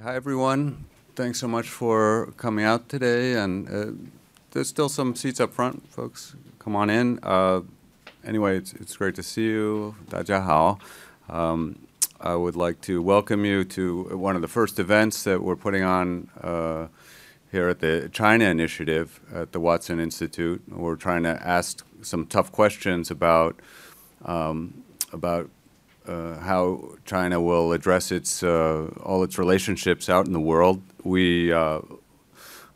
Hi, everyone. Thanks so much for coming out today. And there's still some seats up front, folks. Come on in. Anyway, it's great to see you. 大家好. I would like to welcome you to one of the first events that we're putting on here at the China Initiative at the Watson Institute. We're trying to ask some tough questions about how China will address all its relationships out in the world.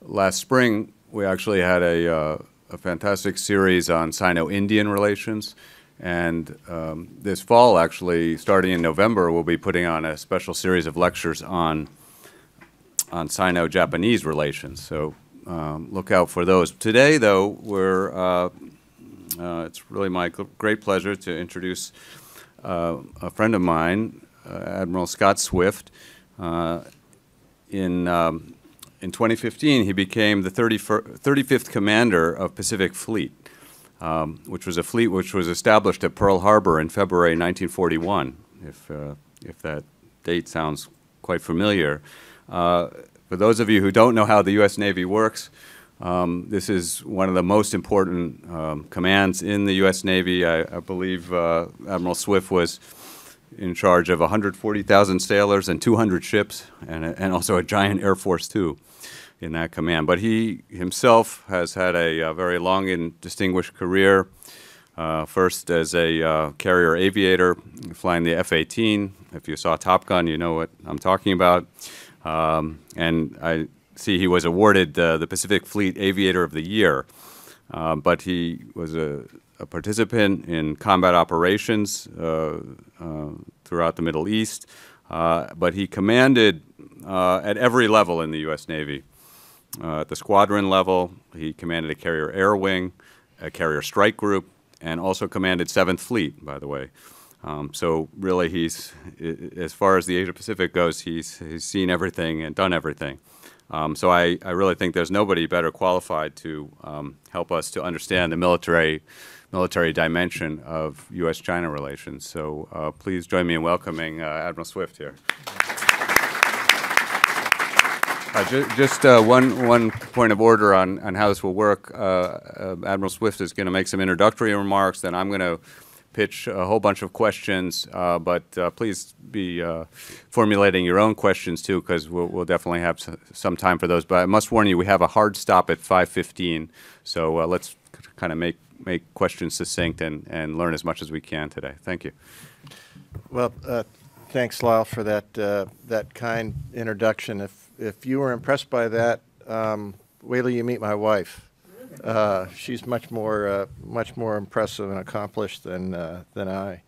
Last spring we actually had a fantastic series on Sino-Indian relations, and this fall, actually starting in November, we'll be putting on a special series of lectures on Sino-Japanese relations. So look out for those. Today, though, it's really my great pleasure to introduce a friend of mine, Admiral Scott Swift. In 2015, he became the 35th commander of Pacific Fleet, which was a fleet which was established at Pearl Harbor in February 1941, if that date sounds quite familiar. For those of you who don't know how the U.S. Navy works, this is one of the most important commands in the U.S. Navy. I believe Admiral Swift was in charge of 140,000 sailors and 200 ships, and also a giant Air Force, too, in that command. But he himself has had a very long and distinguished career, first as a carrier aviator, flying the F-18. If you saw Top Gun, you know what I'm talking about. And I see he was awarded the Pacific Fleet Aviator of the Year, but he was a participant in combat operations throughout the Middle East, but he commanded at every level in the U.S. Navy. At the squadron level, he commanded a carrier air wing, a carrier strike group, and also commanded 7th Fleet, by the way. So really, as far as the Asia-Pacific goes, he's seen everything and done everything. So I really think there's nobody better qualified to help us to understand the military dimension of U.S.-China relations. So please join me in welcoming Admiral Swift here. Just one point of order on how this will work. Admiral Swift is going to make some introductory remarks, then I'm going to pitch a whole bunch of questions, but please be formulating your own questions too, because we'll definitely have some time for those. But I must warn you, we have a hard stop at 5:15, so let's kind of make questions succinct and learn as much as we can today. Thank you. Well, thanks, Lyle, for that kind introduction. If you were impressed by that, wait till you meet my wife. She's much more impressive and accomplished than I.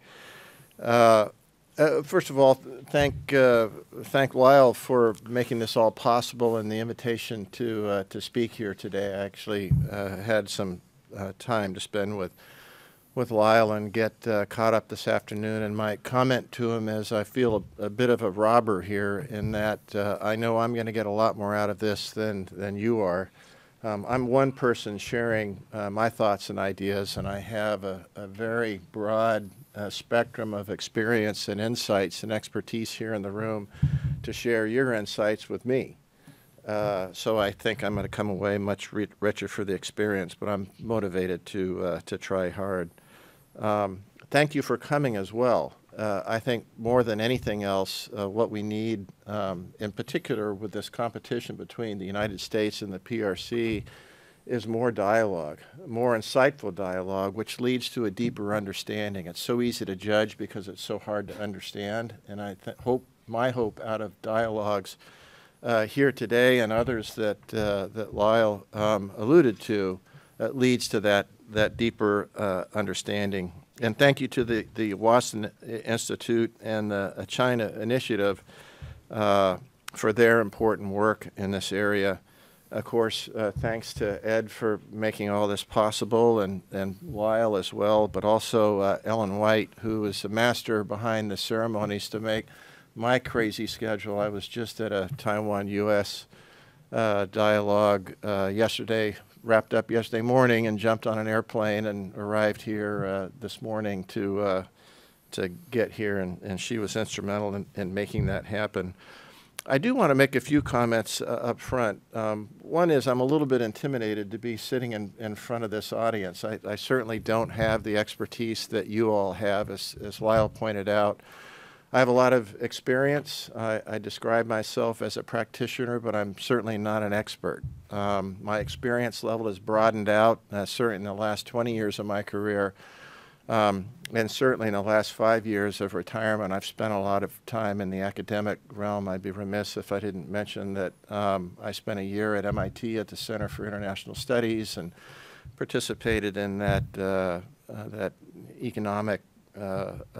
First of all, thank Lyle for making this all possible and the invitation to speak here today. I actually had some time to spend with Lyle and get caught up this afternoon. And my comment to him is I feel a bit of a robber here in that I know I'm going to get a lot more out of this than you are. I'm one person sharing my thoughts and ideas, and I have a very broad spectrum of experience and insights and expertise here in the room to share your insights with me. So I think I'm going to come away much richer for the experience, but I'm motivated to try hard. Thank you for coming as well. I think more than anything else, what we need, in particular with this competition between the United States and the PRC, is more dialogue, more insightful dialogue, which leads to a deeper understanding. It's so easy to judge because it's so hard to understand, and my hope out of dialogues here today and others that Lyle alluded to leads to that deeper understanding. And thank you to the Watson Institute and the China Initiative for their important work in this area. Of course, thanks to Ed for making all this possible, and Lyle as well, but also Ellen White, who is a master behind the ceremonies to make my crazy schedule. I was just at a Taiwan U.S. dialogue wrapped up yesterday morning, and jumped on an airplane and arrived here this morning to get here, and she was instrumental in making that happen. I do want to make a few comments up front. One is I'm a little bit intimidated to be sitting in front of this audience. I certainly don't have the expertise that you all have, as Lyle pointed out. I have a lot of experience. I describe myself as a practitioner, but I'm certainly not an expert. My experience level has broadened out, certainly in the last 20 years of my career. And certainly in the last 5 years of retirement, I've spent a lot of time in the academic realm. I'd be remiss if I didn't mention that I spent a year at MIT at the Center for International Studies and participated in that economic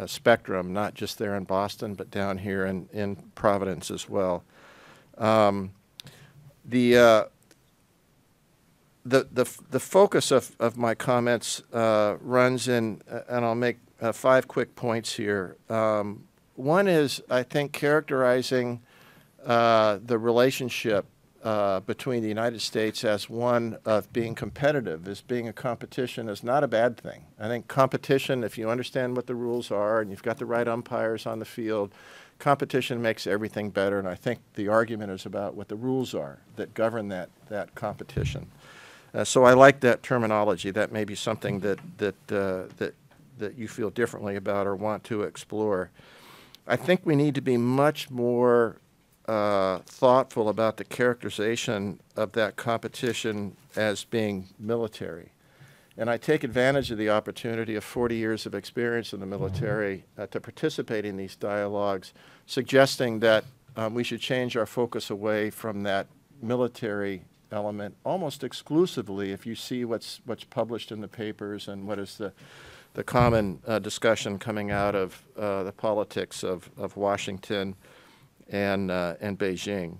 spectrum, not just there in Boston, but down here in Providence as well. The focus of my comments runs in, and I'll make 5 quick points here. One is, I think, characterizing the relationship between the United States as one of being competitive, as being a competition, is not a bad thing. I think competition, if you understand what the rules are and you've got the right umpires on the field, competition makes everything better, and I think the argument is about what the rules are that govern that competition. So I like that terminology. That may be something that you feel differently about or want to explore. I think we need to be much more thoughtful about the characterization of that competition as being military. And I take advantage of the opportunity of 40 years of experience in the military to participate in these dialogues, suggesting that we should change our focus away from that military element almost exclusively. If you see what's published in the papers and what is the common discussion coming out of the politics of Washington and Beijing.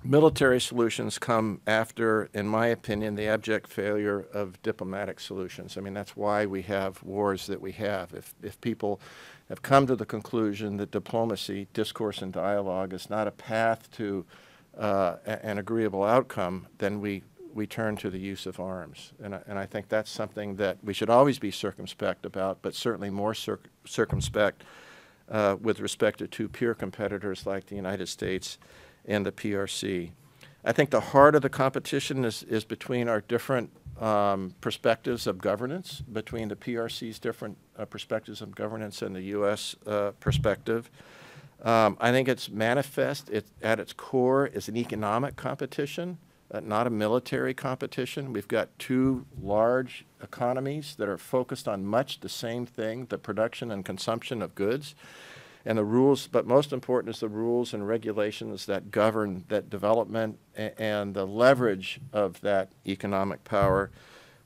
Military solutions come after, in my opinion, the abject failure of diplomatic solutions. I mean, that's why we have wars that we have. If people have come to the conclusion that diplomacy, discourse, and dialogue is not a path to an agreeable outcome, then we turn to the use of arms. And I think that's something that we should always be circumspect about, but certainly more circumspect with respect to two peer competitors like the United States and the PRC. I think the heart of the competition is between our different perspectives of governance, between the PRC's different perspectives of governance and the U.S. Perspective. I think it's manifest. At its core is an economic competition, not a military competition. We've got two large economies that are focused on much the same thing, the production and consumption of goods. And the rules, but most important is the rules and regulations that govern that development and the leverage of that economic power,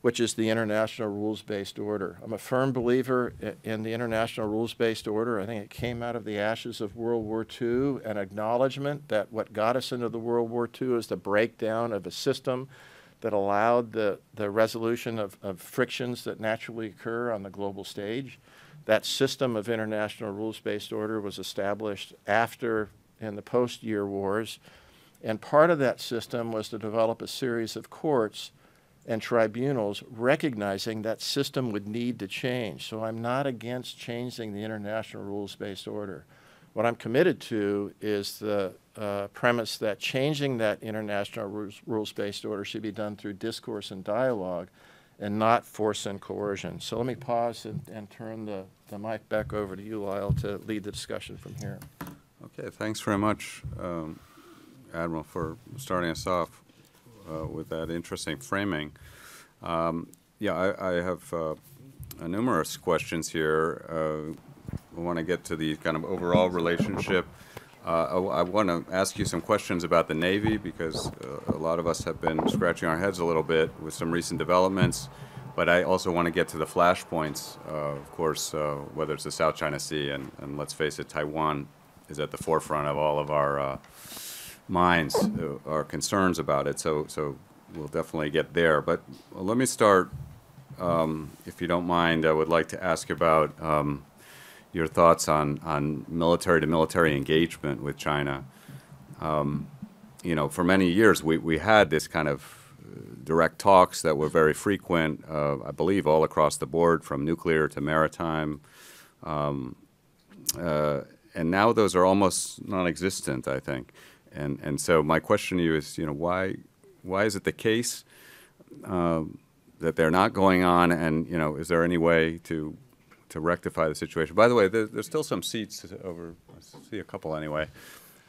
which is the international rules-based order. I'm a firm believer in the international rules-based order. I think it came out of the ashes of World War II, an acknowledgement that what got us into the World War II is the breakdown of a system that allowed the resolution of frictions that naturally occur on the global stage. That system of international rules-based order was established after and the post-year wars, and part of that system was to develop a series of courts and tribunals recognizing that system would need to change. So I'm not against changing the international rules-based order. What I'm committed to is the premise that changing that international rules-based order should be done through discourse and dialogue and not force and coercion. So let me pause and turn the mic back over to you, Lyle, to lead the discussion from here. Okay, thanks very much, Admiral, for starting us off with that interesting framing. Yeah, I have numerous questions here. I want to get to the kind of overall relationship. I want to ask you some questions about the Navy because a lot of us have been scratching our heads a little bit with some recent developments, but I also want to get to the flashpoints, of course, whether it's the South China Sea, and let's face it, Taiwan is at the forefront of all of our minds, our concerns about it, so we'll definitely get there. But let me start, if you don't mind, I would like to ask about your thoughts on military-to-military engagement with China. You know, for many years we had this kind of direct talks that were very frequent, I believe all across the board, from nuclear to maritime. and now those are almost non-existent, I think. And so my question to you is, why is it the case that they're not going on, and is there any way to rectify the situation? By the way, there's still some seats over. I see a couple anyway,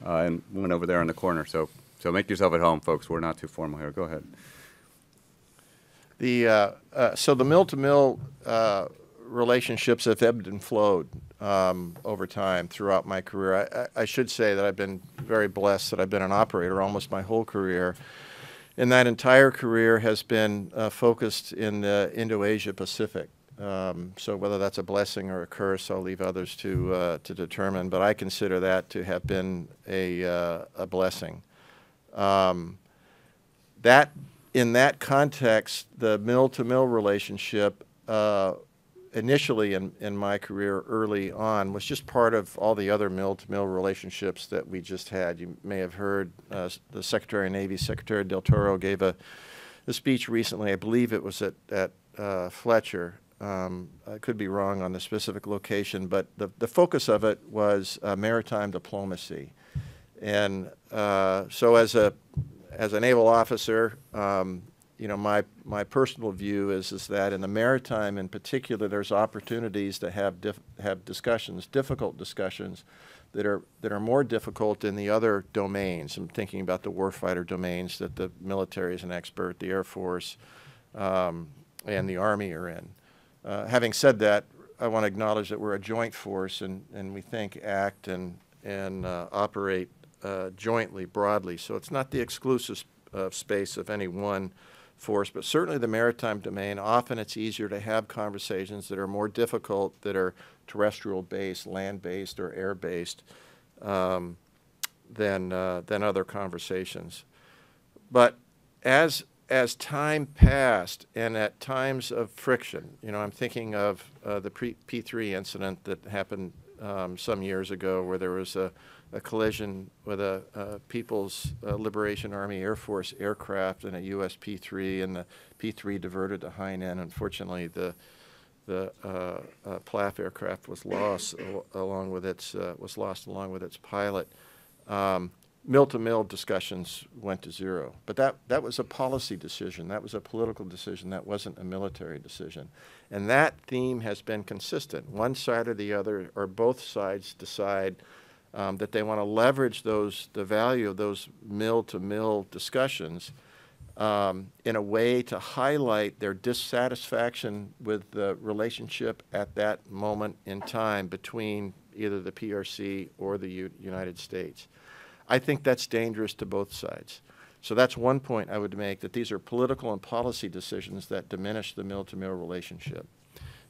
and one over there in the corner. So make yourself at home, folks. We're not too formal here. Go ahead. So the mill-to-mill relationships have ebbed and flowed over time throughout my career. I should say that I've been very blessed that I've been an operator almost my whole career. And that entire career has been focused in the Indo-Asia Pacific. So whether that's a blessing or a curse, I'll leave others to determine. But I consider that to have been a blessing. In that context, the mill-to-mill relationship initially in my career early on was just part of all the other mill-to-mill relationships that we just had. You may have heard the Secretary of Navy, Secretary Del Toro, gave a speech recently. I believe it was at Fletcher. I could be wrong on the specific location, but the focus of it was maritime diplomacy. And so as a naval officer, my personal view is that in the maritime in particular, there's opportunities to have discussions, difficult discussions, that are more difficult in the other domains. I'm thinking about the warfighter domains that the military is an expert, the Air Force, and the Army are in. Having said that, I want to acknowledge that we're a joint force, and we think, act, and operate jointly, broadly. So it's not the exclusive space of any one force, but certainly the maritime domain. Often it's easier to have conversations that are more difficult, that are terrestrial-based, land-based, or air-based than other conversations. But as time passed, and at times of friction, I'm thinking of the P3 incident that happened some years ago, where there was a collision with a People's Liberation Army Air Force aircraft and a U.S. P3, and the P3 diverted to Hainan. Unfortunately, the PLAF aircraft was lost along with its pilot. Mill-to-mill discussions went to zero. But that was a policy decision. That was a political decision. That wasn't a military decision. And that theme has been consistent. One side or the other, or both sides, decide that they want to leverage the value of those mill-to-mill discussions in a way to highlight their dissatisfaction with the relationship at that moment in time between either the PRC or the United States. I think that's dangerous to both sides. So that's one point I would make, that these are political and policy decisions that diminish the mill-to-mill relationship.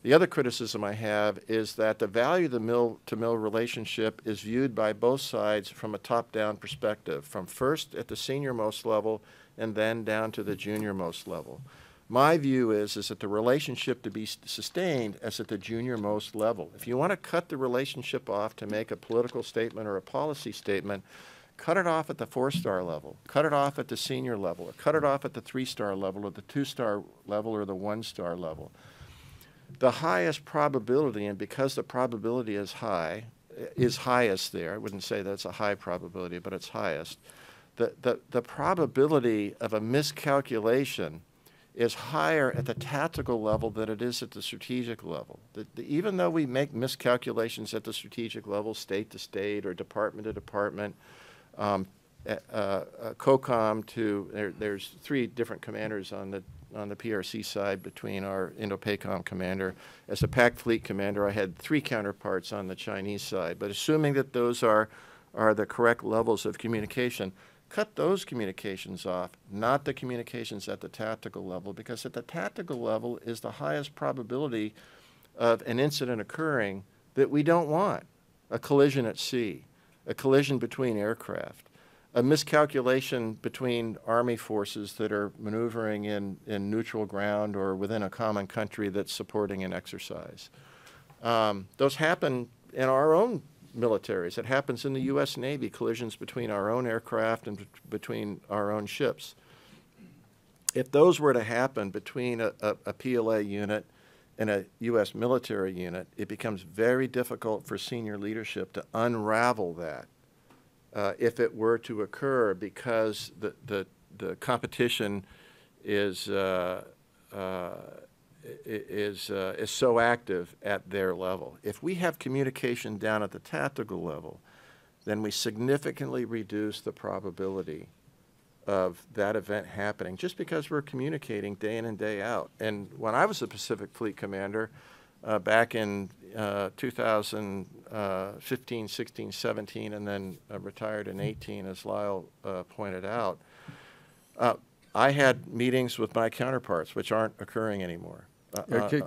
The other criticism I have is that the value of the mill-to-mill relationship is viewed by both sides from a top-down perspective, from first at the senior-most level and then down to the junior-most level. My view is that the relationship to be sustained is at the junior-most level. If you want to cut the relationship off to make a political statement or a policy statement, cut it off at the 4-star level, cut it off at the senior level, or cut it off at the 3-star level, or the 2-star level, or the 1-star level. The highest probability, and because the probability is highest there, I wouldn't say that's a high probability, but it's highest, the probability of a miscalculation is higher at the tactical level than it is at the strategic level. Even though we make miscalculations at the strategic level, state to state or department to department, COCOM to, there's 3 different commanders on the PRC side between our Indo-PACOM commander. As a PAC fleet commander, I had 3 counterparts on the Chinese side. But assuming that those are the correct levels of communication, cut those communications off, not the communications at the tactical level, because at the tactical level is the highest probability of an incident occurring that we don't want. A collision at sea, a collision between aircraft, a miscalculation between Army forces that are maneuvering in neutral ground or within a common country that's supporting an exercise. Those happen in our own militaries. It happens in the U.S. Navy, collisions between our own aircraft and between our own ships. If those were to happen between a PLA unit in a U.S. military unit, it becomes very difficult for senior leadership to unravel that if it were to occur, because the competition is so active at their level. If we have communication down at the tactical level, then we significantly reduce the probability of that event happening, just because we're communicating day in and day out. And when I was a Pacific Fleet commander back in 2015, 16, 17, and then retired in 18, as Lyle pointed out, I had meetings with my counterparts, which aren't occurring anymore.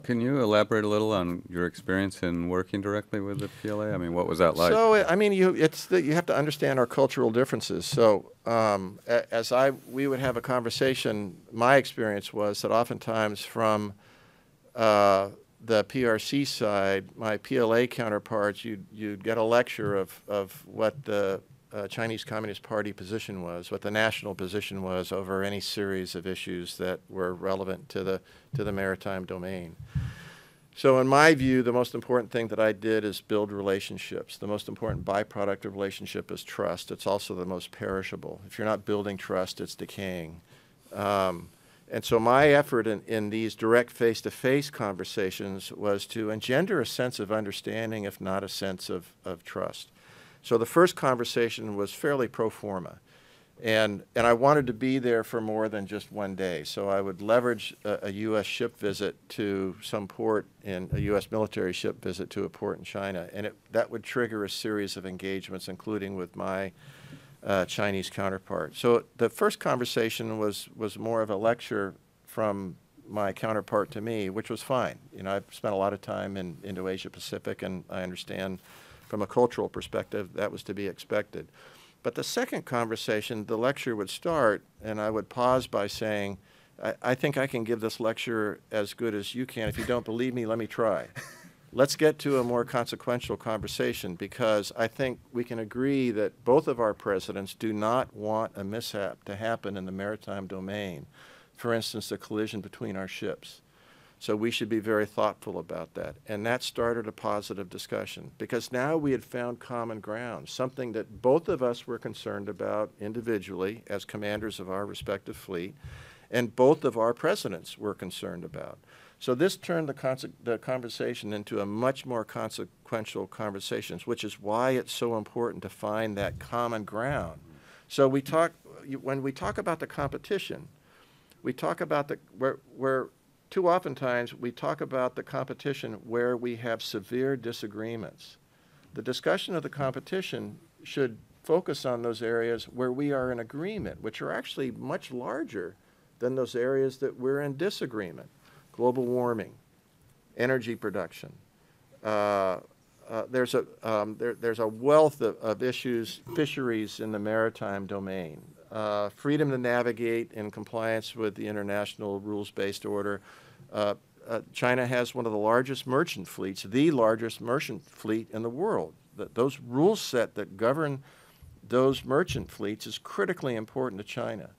Can you elaborate a little on your experience in working directly with the PLA? I mean, what was that like? So, I mean, you have to understand our cultural differences. So, we would have a conversation, my experience was that oftentimes from the PRC side, my PLA counterparts, you'd get a lecture of what the Chinese Communist Party position was, what the national position was over any series of issues that were relevant to the maritime domain. So in my view, the most important thing that I did is build relationships. The most important byproduct of relationship is trust. It's also the most perishable. If you're not building trust, it's decaying. And so my effort in these direct face-to-face conversations was to engender a sense of understanding, if not a sense of trust. So the first conversation was fairly pro forma. And I wanted to be there for more than just one day. So I would leverage a U.S. ship visit to some port, in a U.S. military ship visit to a port in China. And that would trigger a series of engagements, including with my Chinese counterpart. So the first conversation was more of a lecture from my counterpart to me, which was fine. You know, I've spent a lot of time in Indo-Asia Pacific, and I understand from a cultural perspective that was to be expected. But the second conversation, the lecture would start, and I would pause by saying, I think I can give this lecture as good as you can. If you don't believe me, let me try. Let's get to a more consequential conversation, because I think we can agree that both of our presidents do not want a mishap to happen in the maritime domain. For instance, the collision between our ships. So we should be very thoughtful about that. And that started a positive discussion, because now we had found common ground, something that both of us were concerned about individually as commanders of our respective fleet, and both of our presidents were concerned about. So this turned the conversation into a much more consequential conversation, which is why it's so important to find that common ground. So when we talk about the competition, we talk about where too oftentimes we talk about the competition where we have severe disagreements. The discussion of the competition should focus on those areas where we are in agreement, which are actually much larger than those areas that we're in disagreement. Global warming, energy production. There's a wealth of issues, fisheries in the maritime domain. Freedom to navigate in compliance with the international rules-based order. China has one of the largest merchant fleets, the largest merchant fleet in the world. Those rules set that govern those merchant fleets is critically important to China.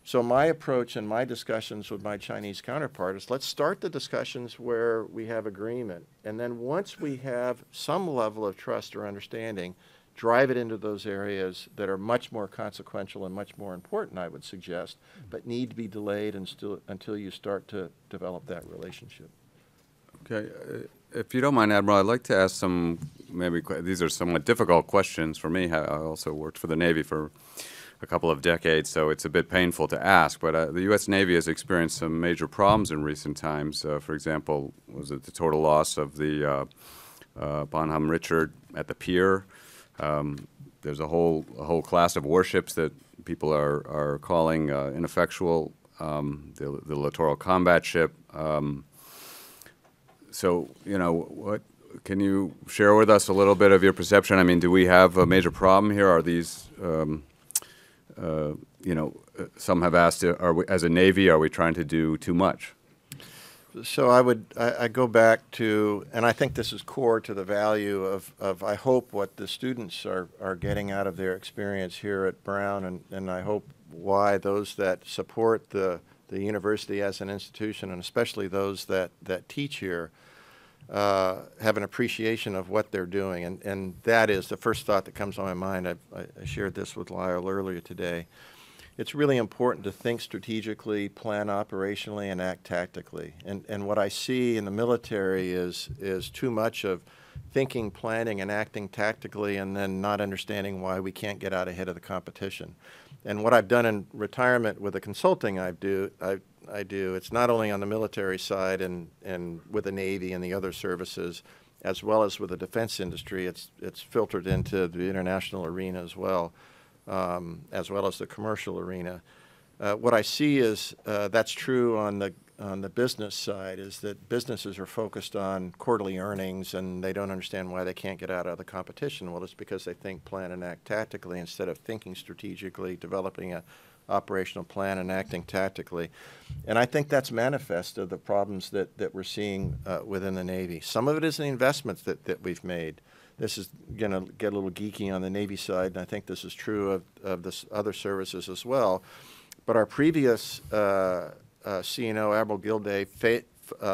So my approach and my discussions with my Chinese counterpart is, let's start the discussions where we have agreement. And then once we have some level of trust or understanding, drive it into those areas that are much more consequential and much more important, I would suggest, but need to be delayed until you start to develop that relationship. Okay. If you don't mind, Admiral, I'd like to ask some, these are somewhat difficult questions for me. I also worked for the Navy for a couple of decades, so it's a bit painful to ask. But the U.S. Navy has experienced some major problems in recent times. For example, was it the total loss of the Bonhomme Richard at the pier? There's a whole class of warships that people are calling ineffectual, the littoral combat ship. So, you know, what can you share with us a little bit of your perception? I mean, do we have a major problem here? Are these, you know, some have asked, as a Navy, are we trying to do too much? So I go back to, and I think this is core to the value of I hope what the students are getting out of their experience here at Brown, and I hope why those that support the the university as an institution, and especially those that teach here, have an appreciation of what they're doing. And that is the first thought that comes to my mind. I shared this with Lyle earlier today. It's really important to think strategically, plan operationally, and act tactically. And what I see in the military is too much of thinking, planning, and acting tactically, and then not understanding why we can't get out ahead of the competition. And what I've done in retirement with the consulting I do, it's not only on the military side and with the Navy and the other services, as well as with the defense industry. It's filtered into the international arena as well as the commercial arena. What I see is that's true on the business side, is that businesses are focused on quarterly earnings and they don't understand why they can't get out of the competition. Well, it's because they think, plan, and act tactically instead of thinking strategically, developing a operational plan, and acting tactically. And I think that's manifest of the problems that we're seeing within the Navy. Some of it is the investments that we've made. This is going to get a little geeky on the Navy side, and I think this is true of the other services as well. But our previous CNO, Admiral Gilday,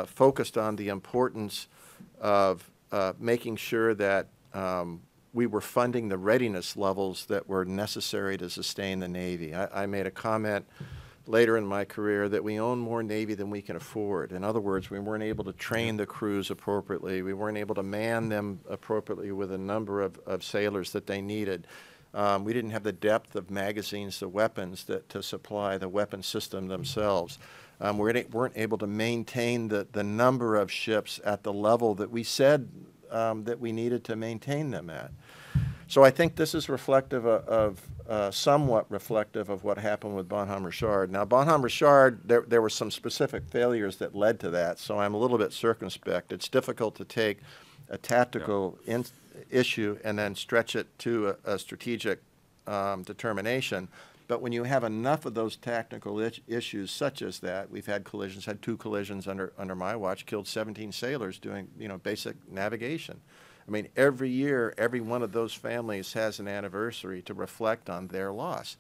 focused on the importance of making sure that we were funding the readiness levels that were necessary to sustain the Navy. I made a comment later in my career that we own more Navy than we can afford. In other words, we weren't able to train the crews appropriately. We weren't able to man them appropriately with a number of sailors that they needed. We didn't have the depth of magazines, the weapons to supply the weapon system themselves. We weren't able to maintain the number of ships at the level that we said that we needed to maintain them at. So I think this is reflective somewhat reflective of what happened with Bonhomme Richard. Now, Bonhomme Richard, there were some specific failures that led to that, so I'm a little bit circumspect. It's difficult to take a tactical issue and then stretch it to a strategic determination. But when you have enough of those tactical issues such as that, we've had collisions, had 2 collisions under my watch, killed 17 sailors doing basic navigation. I mean, every year, every one of those families has an anniversary to reflect on their loss.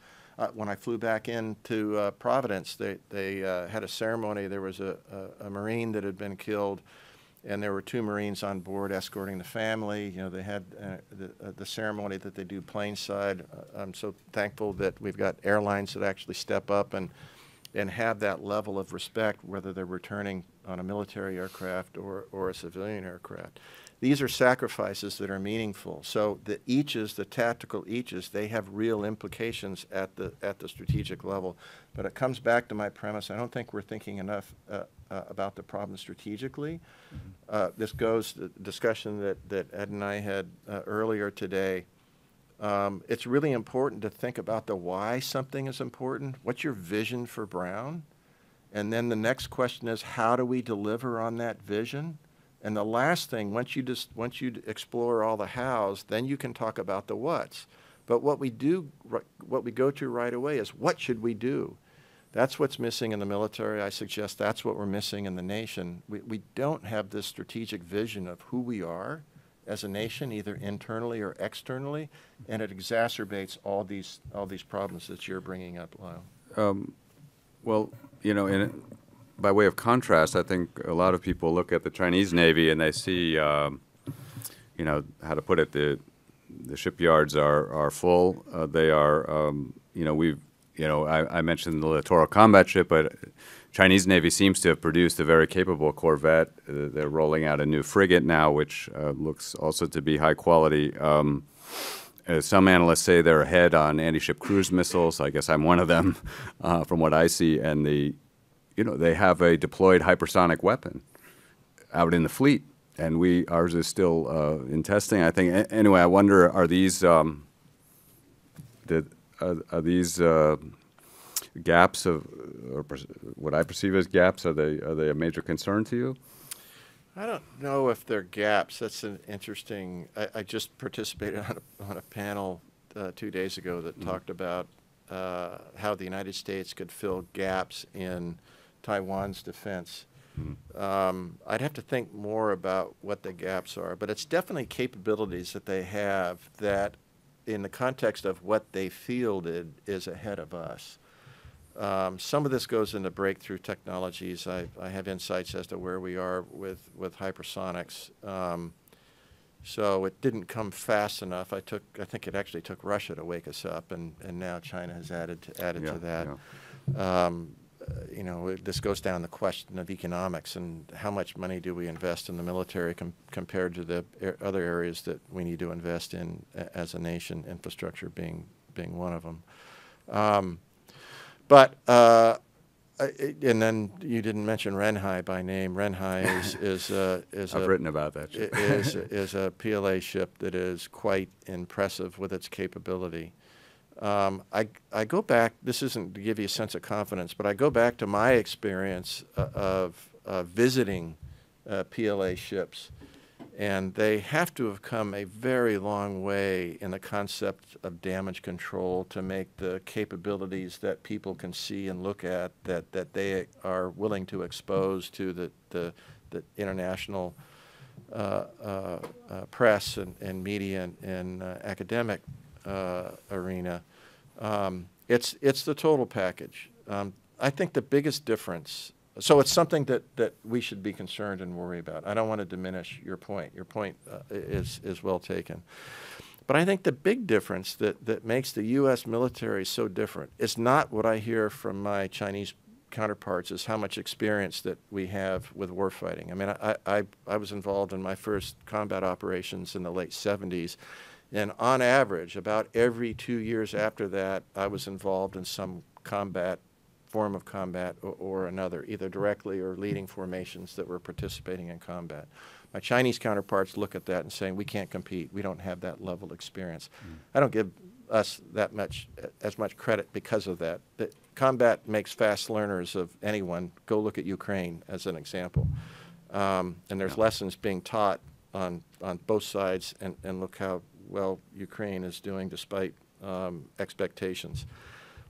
When I flew back into Providence, they had a ceremony. There was a Marine that had been killed, and there were 2 Marines on board escorting the family. They had the ceremony that they do planeside. I'm so thankful that we've got airlines that actually step up and have that level of respect, whether they're returning on a military aircraft or a civilian aircraft. These are sacrifices that are meaningful. So the tactical eaches, they have real implications at the strategic level. But it comes back to my premise. I don't think we're thinking enough about the problem strategically. This goes to the discussion that Ed and I had earlier today. It's really important to think about the why something is important. What's your vision for Brown? And then the next question is, how do we deliver on that vision? And the last thing, once you explore all the hows, then you can talk about the whats. But what we go to right away is, what should we do? That's what's missing in the military. I suggest that's what we're missing in the nation. We don't have this strategic vision of who we are as a nation, either internally or externally, and it exacerbates all these problems that you're bringing up, Lyle. Well, by way of contrast, I think a lot of people look at the Chinese Navy and they see, how to put it, the shipyards are full. They are, I mentioned the littoral combat ship, but Chinese Navy seems to have produced a very capable corvette. They're rolling out a new frigate now, which looks also to be high quality. Some analysts say they're ahead on anti-ship cruise missiles. I guess I'm one of them, from what I see. And they have a deployed hypersonic weapon out in the fleet, and ours is still in testing, I think. Anyway, I wonder, are these gaps or what I perceive as gaps, are they a major concern to you? I don't know if they're gaps. That's an interesting. I just participated on a panel 2 days ago that talked about how the United States could fill gaps in Taiwan's defense. I'd have to think more about what the gaps are, but it's definitely capabilities that they have that, in the context of what they fielded, is ahead of us. Some of this goes into breakthrough technologies. I have insights as to where we are with hypersonics. So it didn't come fast enough. I think it actually took Russia to wake us up, and now China has added to that. Yeah. You know, this goes down the question of economics and how much money do we invest in the military compared to the other areas that we need to invest in as a nation, infrastructure being one of them. And then you didn't mention Renhai by name. Renhai is I've written about that ship. is a PLA ship that is quite impressive with its capability. I go back, this isn't to give you a sense of confidence, but I go back to my experience of visiting PLA ships, and they have to have come a very long way in the concept of damage control to make the capabilities that people can see and look at that they are willing to expose to the international press and media and academic arena. It's the total package. I think the biggest difference, so it's something that we should be concerned and worry about. I don't want to diminish your point. Your point is well taken. But I think the big difference that makes the U.S. military so different is not what I hear from my Chinese counterparts, is how much experience that we have with warfighting. I mean, I was involved in my first combat operations in the late 70s. And on average, about every 2 years after that, I was involved in some form of combat or another, either directly or leading formations that were participating in combat. My Chinese counterparts look at that and say, we can't compete. We don't have that level of experience. I don't give us as much credit because of that. Combat makes fast learners of anyone. Go look at Ukraine as an example. And there's lessons being taught on both sides, and look how well Ukraine is doing despite expectations.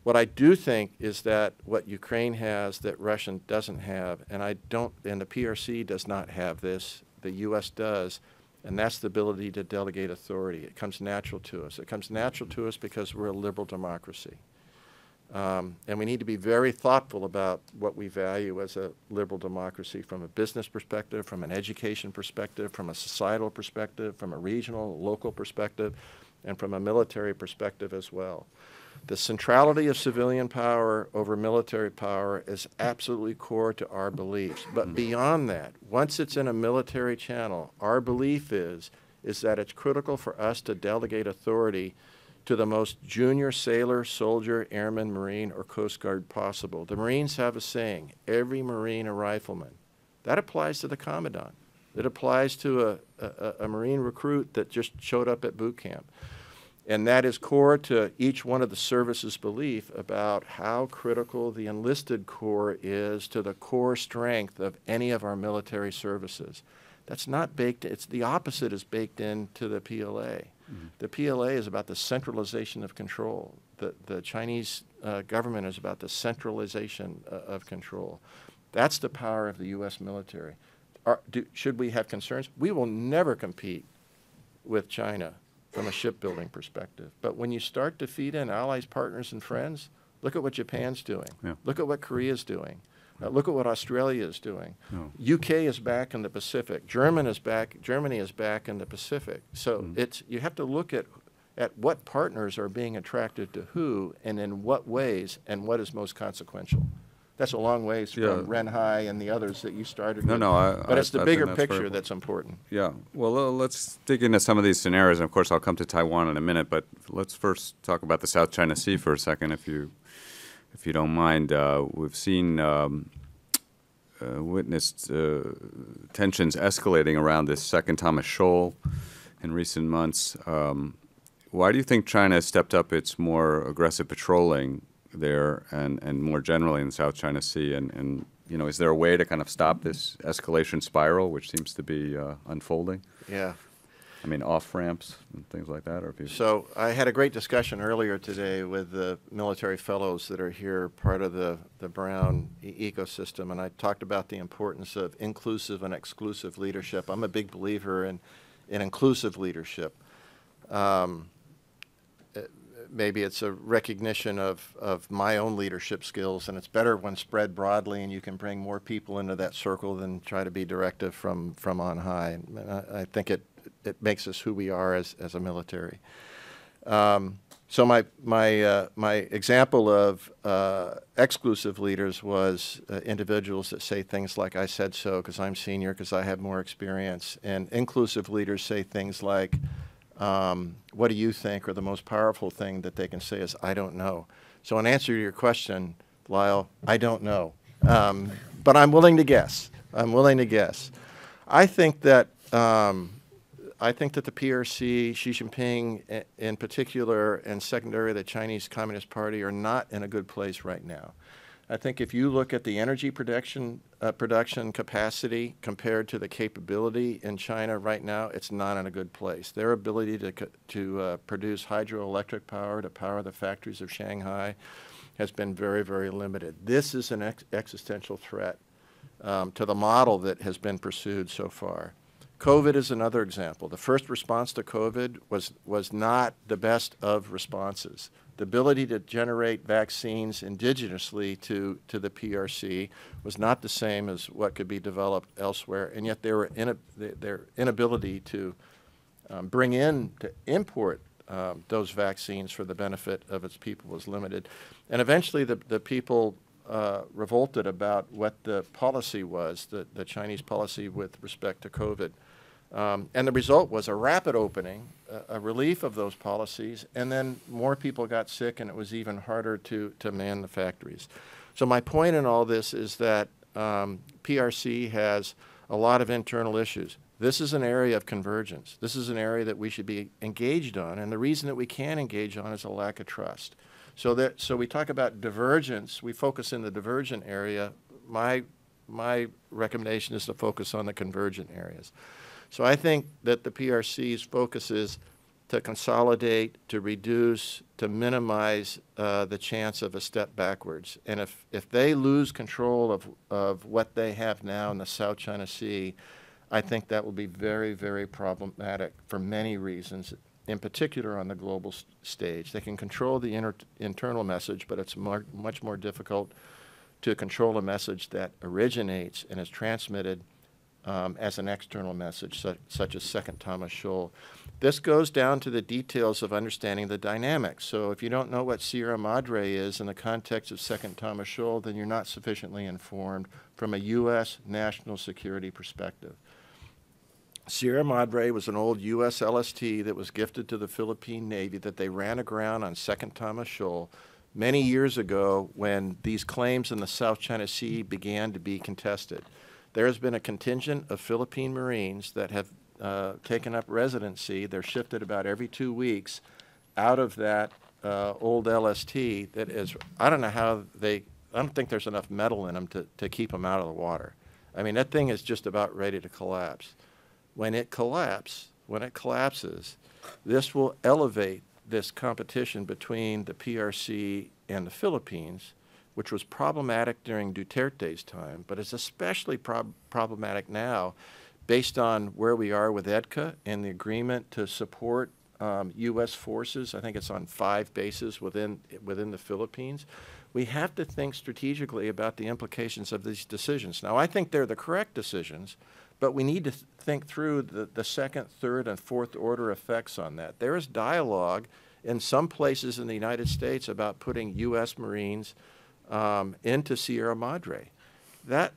What I do think is that what Ukraine has that Russia doesn't have, and the PRC does not have this, the U.S. does, and that's the ability to delegate authority. It comes natural to us. It comes natural to us because we're a liberal democracy. And we need to be very thoughtful about what we value as a liberal democracy from a business perspective, from an education perspective, from a societal perspective, from a regional, local perspective, and from a military perspective as well. The centrality of civilian power over military power is absolutely core to our beliefs. But beyond that, once it's in a military channel, our belief is that it's critical for us to delegate authority to the most junior sailor, soldier, airman, Marine, or Coast Guard possible. The Marines have a saying, every Marine a rifleman. That applies to the Commandant. It applies to a Marine recruit that just showed up at boot camp. And that is core to each one of the services' belief about how critical the enlisted corps is to the core strength of any of our military services. That's not baked, it's the opposite is baked into the PLA. The PLA is about the centralization of control. The Chinese government is about the centralization of control. That's the power of the U.S. military. Should we have concerns? We will never compete with China from a shipbuilding perspective. But when you start to feed in allies, partners, and friends, look at what Japan's doing. Yeah. Look at what Korea's doing. Look at what Australia is doing. No. UK is back in the Pacific. Germany is back in the Pacific. So you have to look at what partners are being attracted to who and in what ways and what is most consequential. That's a long ways from Renhai and the others that you started with. But it's the bigger picture that's important. Yeah. Well, let's dig into some of these scenarios. And of course, I'll come to Taiwan in a minute. But let's first talk about the South China Sea for a second, if you don't mind. We've seen, witnessed tensions escalating around this second Thomas Shoal in recent months. Why do you think China has stepped up its more aggressive patrolling there and more generally in the South China Sea? And you know, is there a way to kind of stop this escalation spiral, which seems to be unfolding? Yeah. I mean, off-ramps and things like that? So I had a great discussion earlier today with the military fellows that are here, part of the Brown ecosystem, and I talked about the importance of inclusive and exclusive leadership. I'm a big believer in inclusive leadership. maybe it's a recognition of my own leadership skills, and it's better when spread broadly and you can bring more people into that circle than try to be directive from on high. And I think it makes us who we are as a military. So my example of exclusive leaders was individuals that say things like, I said so because I'm senior, because I have more experience. And inclusive leaders say things like, what do you think? Or the most powerful thing that they can say is, I don't know. So in answer to your question, Lyle, I don't know. But I'm willing to guess. I'm willing to guess. I think that the PRC, Xi Jinping in particular, and secondarily the Chinese Communist Party are not in a good place right now. I think if you look at the energy production capacity compared to the capability in China right now, it's not in a good place. Their ability to produce hydroelectric power to power the factories of Shanghai has been very, very limited. This is an existential threat to the model that has been pursued so far. COVID is another example. The first response to COVID was not the best of responses. The ability to generate vaccines indigenously to the PRC was not the same as what could be developed elsewhere, and yet their inability to import those vaccines for the benefit of its people was limited. And eventually the people revolted about what the policy was, the Chinese policy with respect to COVID. And the result was a rapid opening, a relief of those policies, and then more people got sick, and it was even harder to man the factories. So my point in all this is that PRC has a lot of internal issues. This is an area of convergence. This is an area that we should be engaged on, and the reason that we can't engage on is a lack of trust. So we talk about divergence. We focus in the divergent area. My recommendation is to focus on the convergent areas. So I think that the PRC's focus is to consolidate, to reduce, to minimize the chance of a step backwards. And if they lose control of what they have now in the South China Sea, I think that will be very, very problematic for many reasons, in particular on the global stage. They can control the internal message, but it's much more difficult to control a message that originates and is transmitted as an external message, such as Second Thomas Shoal. This goes down to the details of understanding the dynamics. So if you don't know what Sierra Madre is in the context of Second Thomas Shoal, then you're not sufficiently informed from a U.S. national security perspective. Sierra Madre was an old U.S. LST that was gifted to the Philippine Navy that they ran aground on Second Thomas Shoal many years ago when these claims in the South China Sea began to be contested. There has been a contingent of Philippine Marines that have taken up residency. They're shifted about every 2 weeks out of that old LST that is, I don't think there's enough metal in them to keep them out of the water. I mean, that thing is just about ready to collapse. When it collapses, this will elevate this competition between the PRC and the Philippines, which was problematic during Duterte's time, but is especially problematic now based on where we are with EDCA and the agreement to support U.S. forces. I think it's on 5 bases within the Philippines. We have to think strategically about the implications of these decisions. Now, I think they're the correct decisions, but we need to think through the second, third, and fourth order effects on that. There is dialogue in some places in the United States about putting U.S. Marines into Sierra Madre. That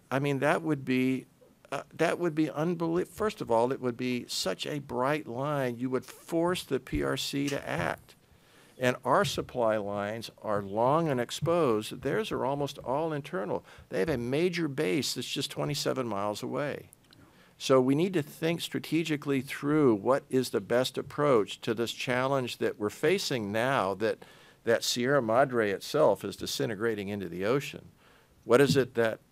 would be unbelievable. First of all, it would be such a bright line. You would force the PRC to act. And our supply lines are long and exposed. Theirs are almost all internal. They have a major base that's just 27 miles away. So we need to think strategically through what is the best approach to this challenge that we're facing now that Sierra Madre itself is disintegrating into the ocean. What is it that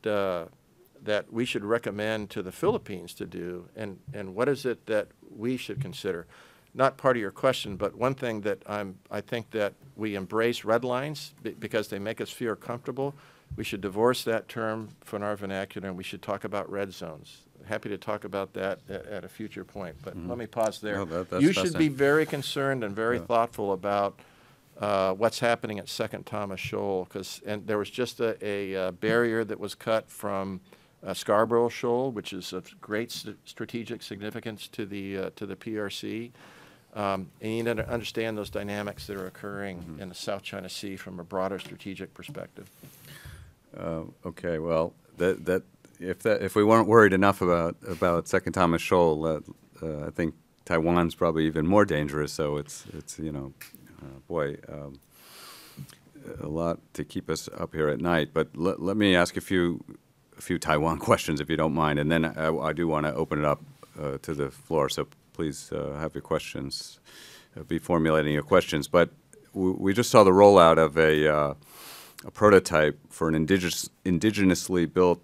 we should recommend to the Philippines to do, and what is it that we should consider? Not part of your question, but one thing that I think that we embrace red lines because they make us feel comfortable. We should divorce that term from our vernacular, and we should talk about red zones. Happy to talk about that at a future point, but let me pause there. No, that's you should be very concerned and very thoughtful about what's happening at Second Thomas Shoal, and there was just a barrier that was cut from Scarborough Shoal, which is of great strategic significance to the PRC. And you need to understand those dynamics that are occurring in the South China Sea from a broader strategic perspective. Okay, well, if we weren't worried enough about Second Thomas Shoal, I think Taiwan's probably even more dangerous. So it's you know, boy, a lot to keep us up here at night. But let me ask a few Taiwan questions, if you don't mind, and then I do want to open it up to the floor. So please have your questions, be formulating your questions. But we just saw the rollout of a prototype for an indigenously built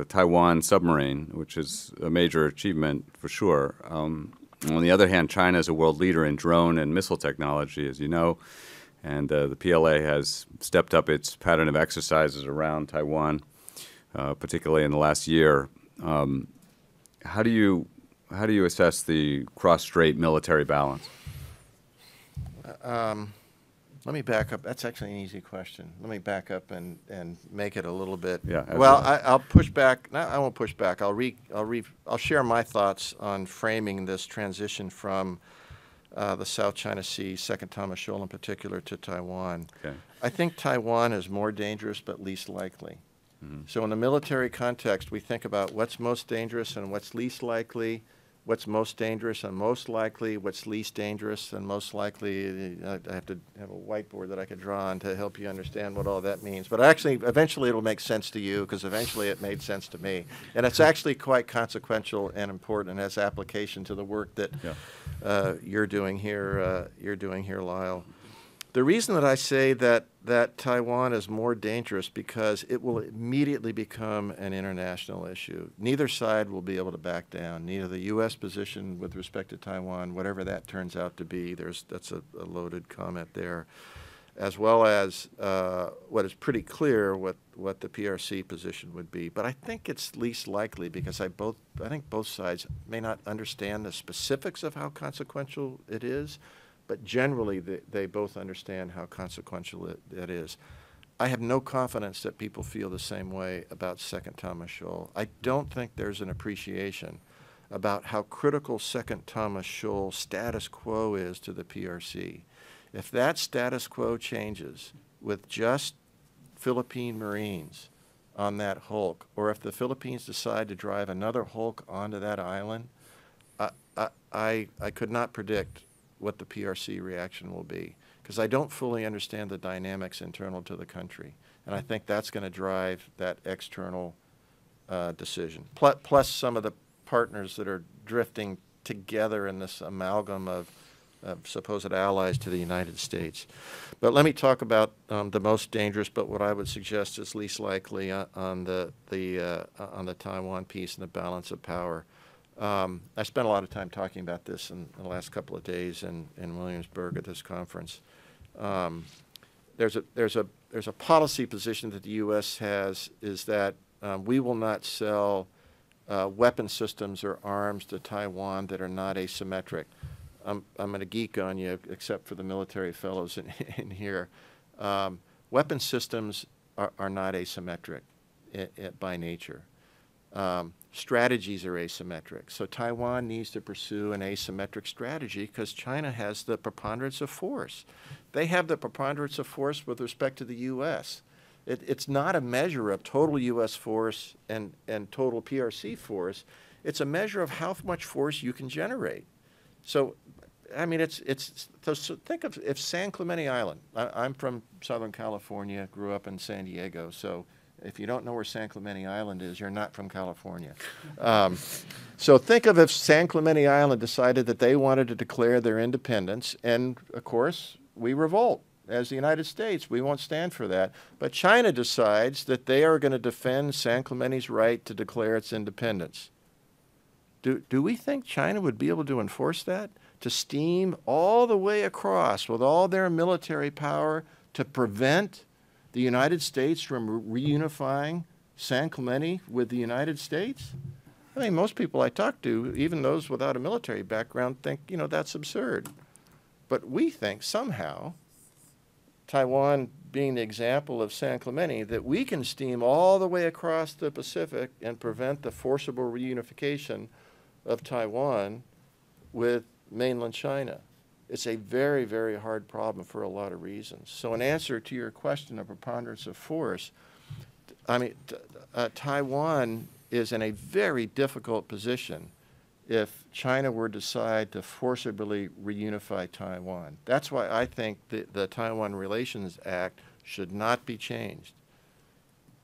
Taiwan submarine, which is a major achievement for sure. On the other hand, China is a world leader in drone and missile technology, as you know, and the PLA has stepped up its pattern of exercises around Taiwan, particularly in the last year. How do you assess the cross-strait military balance? Let me back up. That's actually an easy question. Let me back up and make it a little bit. Yeah. Well, I'll push back. No, I won't push back. I'll share my thoughts on framing this transition from the South China Sea, Second Thomas Shoal in particular, to Taiwan. Okay. I think Taiwan is more dangerous but least likely. So in the military context, we think about what's most dangerous and what's least likely, what's most dangerous and most likely, what's least dangerous and most likely. I have to have a whiteboard that I could draw on to help you understand what all that means. But actually, eventually it'll make sense to you, because eventually it made sense to me. And it's actually quite consequential and important and has application to the work that you're doing here, Lyle. The reason that I say that Taiwan is more dangerous, because it will immediately become an international issue. Neither side will be able to back down. Neither the U.S. position with respect to Taiwan, whatever that turns out to be, that's a loaded comment there, as well as what is pretty clear what the PRC position would be. But I think it's least likely, because I think both sides may not understand the specifics of how consequential it is, but generally they both understand how consequential it is. I have no confidence that people feel the same way about Second Thomas Shoal. I don't think there's an appreciation about how critical Second Thomas Shoal status quo is to the PRC. If that status quo changes with just Philippine Marines on that hulk, or if the Philippines decide to drive another hulk onto that island, I could not predict what the PRC reaction will be, because I don't fully understand the dynamics internal to the country. And I think that's going to drive that external decision. Plus some of the partners that are drifting together in this amalgam of supposed allies to the United States. But let me talk about the most dangerous, but what I would suggest is least likely on the Taiwan piece and the balance of power. I spent a lot of time talking about this in the last couple of days in Williamsburg at this conference. There's a policy position that the U.S. has, is that we will not sell weapon systems or arms to Taiwan that are not asymmetric. I'm going to geek on you, except for the military fellows in here. Weapon systems are not asymmetric by nature. Strategies are asymmetric. So Taiwan needs to pursue an asymmetric strategy, because China has the preponderance of force. They have the preponderance of force with respect to the U.S. It's not a measure of total U.S. force and total PRC force. It's a measure of how much force you can generate. So, I mean, so think of if San Clemente Island. I'm from Southern California, grew up in San Diego, so if you don't know where San Clemente Island is, you're not from California. So think of if San Clemente Island decided that they wanted to declare their independence, and of course, we revolt. As the United States, we won't stand for that. But China decides that they are going to defend San Clemente's right to declare its independence. Do we think China would be able to enforce that? To steam all the way across with all their military power to prevent the United States from reunifying San Clemente with the United States? I mean, most people I talk to, even those without a military background, think, that's absurd. But we think somehow Taiwan being the example of San Clemente, that we can steam all the way across the Pacific and prevent the forcible reunification of Taiwan with mainland China. It's a very, very hard problem for a lot of reasons. So in answer to your question of preponderance of force, I mean, Taiwan is in a very difficult position if China were to decide to forcibly reunify Taiwan. That's why I think the Taiwan Relations Act should not be changed.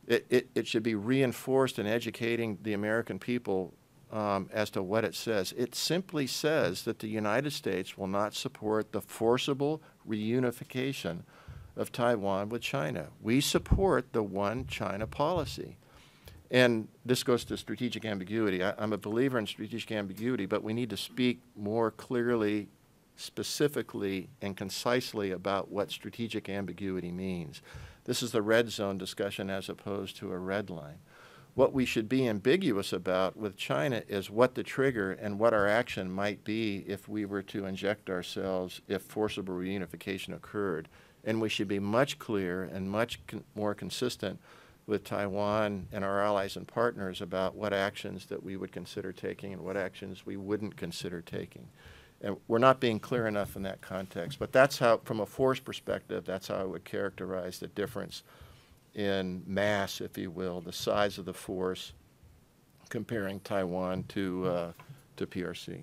It should be reinforced in educating the American people as to what it says. It simply says that the United States will not support the forcible reunification of Taiwan with China. We support the one China policy. And this goes to strategic ambiguity. I'm a believer in strategic ambiguity, but we need to speak more clearly, specifically, and concisely about what strategic ambiguity means. This is the red zone discussion as opposed to a red line. What we should be ambiguous about with China is what the trigger and what our action might be if we were to inject ourselves if forcible reunification occurred. And we should be much clearer and much more consistent with Taiwan and our allies and partners about what actions that we would consider taking and what actions we wouldn't consider taking. And we're not being clear enough in that context. But that's how, from a force perspective, that's how I would characterize the difference in mass, if you will, the size of the force comparing Taiwan to PRC.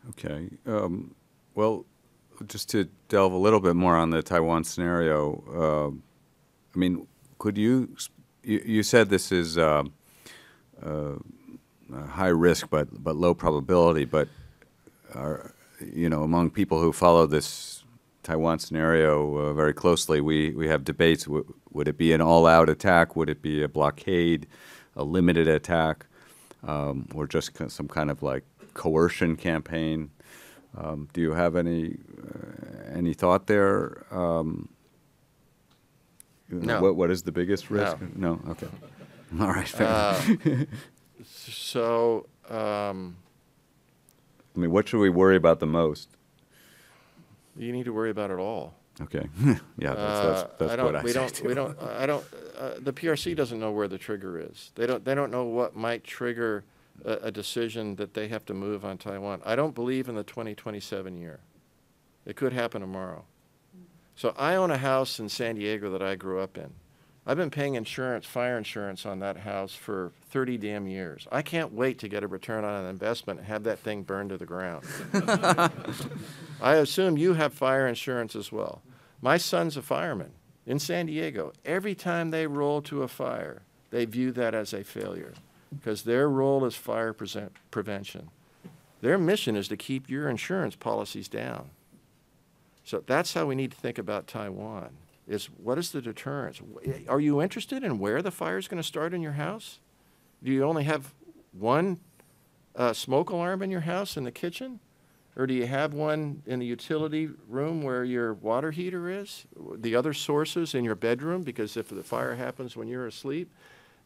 Okay. Well, just to delve a little bit more on the Taiwan scenario, I mean, could you said this is high risk but low probability, but among people who follow this Taiwan scenario very closely, we have debates. Would it be an all-out attack? Would it be a blockade, a limited attack, or just some kind of like coercion campaign? Do you have any thought there? No. What is the biggest risk? No. Okay. All right. Fair enough. So, I mean, what should we worry about the most? You need to worry about it all. Okay. Yeah, that's what I say too. The PRC doesn't know where the trigger is. They don't know what might trigger a decision that they have to move on Taiwan. I don't believe in the 2027 year. It could happen tomorrow. So I own a house in San Diego that I grew up in. I've been paying insurance, fire insurance on that house for 30 damn years. I can't wait to get a return on an investment and have that thing burned to the ground. I assume you have fire insurance as well. My son's a fireman in San Diego. Every time they roll to a fire, they view that as a failure because their role is fire prevention. Their mission is to keep your insurance policies down. So that's how we need to think about Taiwan, is what is the deterrence? Are you interested in where the fire is going to start in your house? Do you only have one smoke alarm in your house in the kitchen? Or do you have one in the utility room where your water heater is? The other sources in your bedroom, because if the fire happens when you're asleep?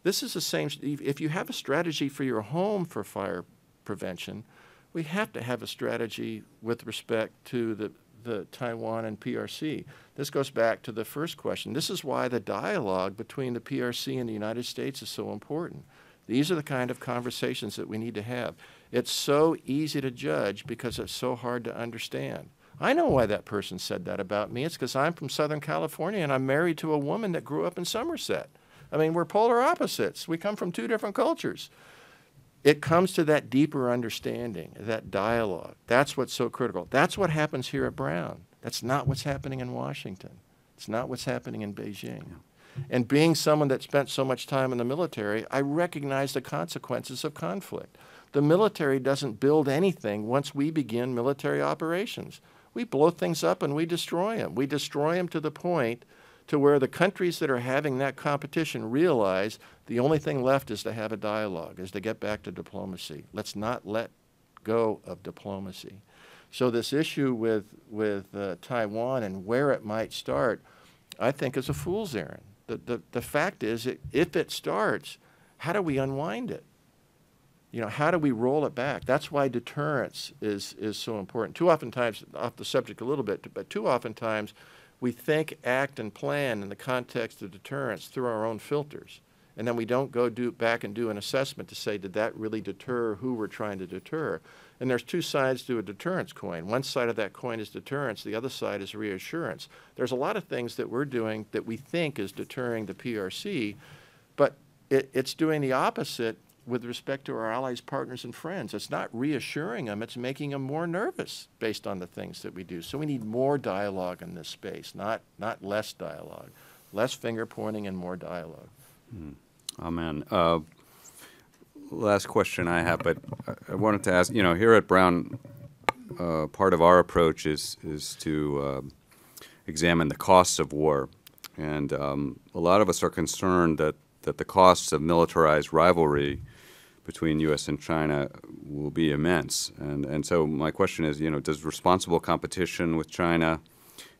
This is the same. If you have a strategy for your home for fire prevention, we have to have a strategy with respect to the Taiwan and PRC. This goes back to the first question. This is why the dialogue between the PRC and the United States is so important. These are the kind of conversations that we need to have. It's so easy to judge because it's so hard to understand. I know why that person said that about me. It's because I'm from Southern California and I'm married to a woman that grew up in Somerset. I mean, we're polar opposites. We come from two different cultures. It comes to that deeper understanding, that dialogue. That's what's so critical. That's what happens here at Brown. That's not what's happening in Washington. It's not what's happening in Beijing. And being someone that spent so much time in the military, I recognize the consequences of conflict. The military doesn't build anything once we begin military operations. We blow things up and we destroy them. We destroy them to the point to where the countries that are having that competition realize the only thing left is to have a dialogue, is to get back to diplomacy. Let's not let go of diplomacy. So this issue with Taiwan and where it might start, I think is a fool's errand. The fact is, if it starts, how do we unwind it? You know, how do we roll it back? That's why deterrence is so important. Too often times, off the subject a little bit, but too often times We think, act, and plan in the context of deterrence through our own filters. And then we don't go back and do an assessment to say, did that really deter who we're trying to deter? And there's two sides to a deterrence coin. One side of that coin is deterrence. The other side is reassurance. There's a lot of things that we're doing that we think is deterring the PRC, but it's doing the opposite with respect to our allies, partners, and friends. It's not reassuring them. It's making them more nervous based on the things that we do. So we need more dialogue in this space, not less dialogue. Less finger pointing and more dialogue. Amen. Last question I have, but I wanted to ask, here at Brown, part of our approach is to examine the costs of war. And a lot of us are concerned that the costs of militarized rivalry between U.S. and China will be immense. And so my question is, does responsible competition with China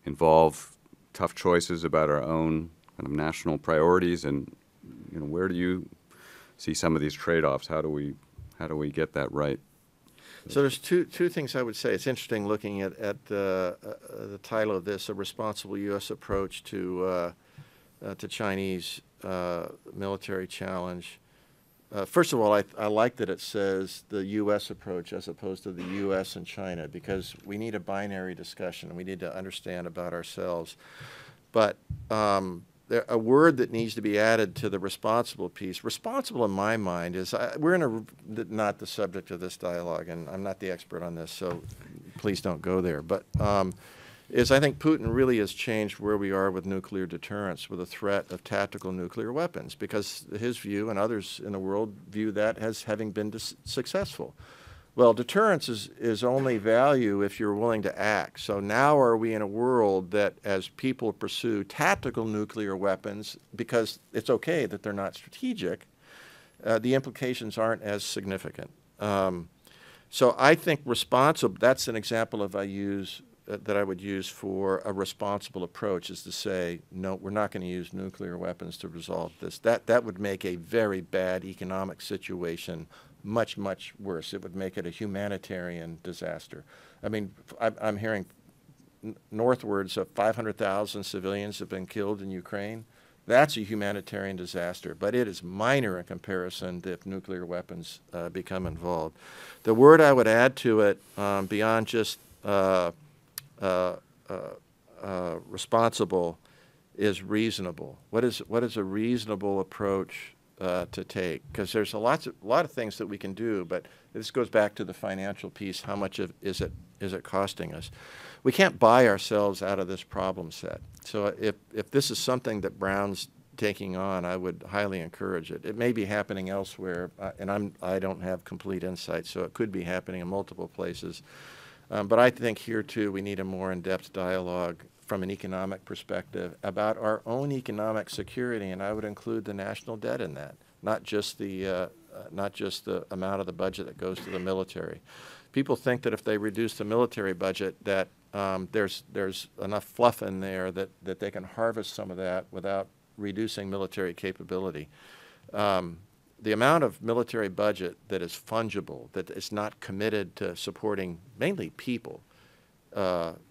involve tough choices about our own kind of national priorities? And where do you see some of these trade-offs? How do we get that right? So there's two things I would say. It's interesting looking at the title of this, A Responsible U.S. Approach to Chinese Military Challenge. First of all, I like that it says the U.S. approach as opposed to the U.S. and China, because we need a binary discussion and we need to understand about ourselves. But a word that needs to be added to the responsible piece. Responsible in my mind is, we're in not the subject of this dialogue, and I'm not the expert on this, so please don't go there. But I think Putin really has changed where we are with nuclear deterrence, with the threat of tactical nuclear weapons, because his view and others in the world view that as having been successful. Well, deterrence is only value if you're willing to act. So now are we in a world that as people pursue tactical nuclear weapons, because it's okay that they're not strategic, the implications aren't as significant. So I think responsible, that's an example of that I would use for a responsible approach, is to say, no, we're not going to use nuclear weapons to resolve this. That would make a very bad economic situation much, much worse. It would make it a humanitarian disaster. I mean, I'm hearing northwards of 500,000 civilians have been killed in Ukraine. That's a humanitarian disaster, but it is minor in comparison if nuclear weapons become involved. The word I would add to it, beyond just responsible, is reasonable. What is a reasonable approach to take? Because there's a lot of things that we can do, but this goes back to the financial piece. How much is it costing us? We can't buy ourselves out of this problem set. So if this is something that Brown's taking on, I would highly encourage it. It may be happening elsewhere, and I don't have complete insight, so it could be happening in multiple places. But I think here, too, we need a more in-depth dialogue from an economic perspective about our own economic security, and I would include the national debt in that, not just the amount of the budget that goes to the military. People think that if they reduce the military budget, that there's enough fluff in there that they can harvest some of that without reducing military capability. The amount of military budget that is fungible, that is not committed to supporting mainly people,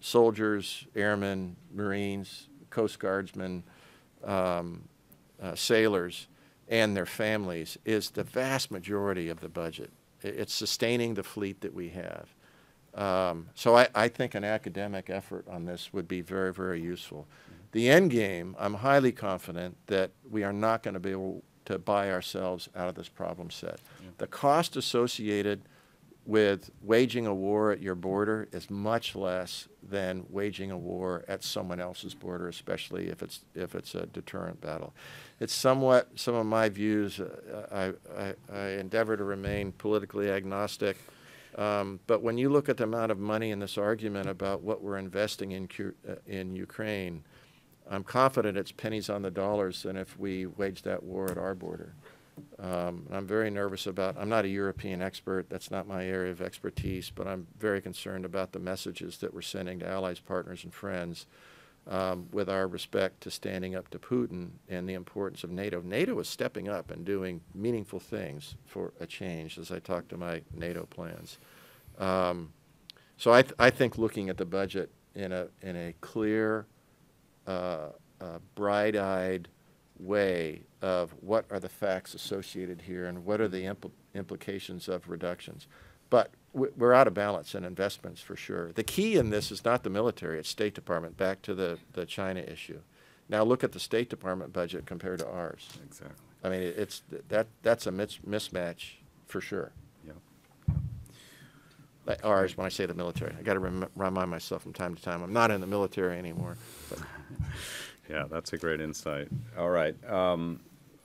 soldiers, airmen, Marines, Coast Guardsmen, sailors, and their families, is the vast majority of the budget. It's sustaining the fleet that we have. So I think an academic effort on this would be very, very useful. The end game, I'm highly confident that we are not going to be able to buy ourselves out of this problem set. Yeah. The cost associated with waging a war at your border is much less than waging a war at someone else's border, especially if it's a deterrent battle. It's somewhat, some of my views, I endeavor to remain politically agnostic, but when you look at the amount of money in this argument about what we're investing in Ukraine, I'm confident it's pennies on the dollars than if we wage that war at our border. I'm very nervous about, I'm not a European expert, that's not my area of expertise, but I'm very concerned about the messages that we're sending to allies, partners, and friends with our respect to standing up to Putin and the importance of NATO. NATO is stepping up and doing meaningful things for a change, as I talk to my NATO plans. So I think looking at the budget in a clear, bright-eyed way of what are the facts associated here and what are the implications of reductions. But we're out of balance in investments for sure. The key in this is not the military, it's State Department, back to the China issue. Now look at the State Department budget compared to ours. Exactly. I mean, that's a mismatch for sure. Yep. Ours, when I say the military, I got to remind myself from time to time, I'm not in the military anymore. But. Yeah, that's a great insight. All right.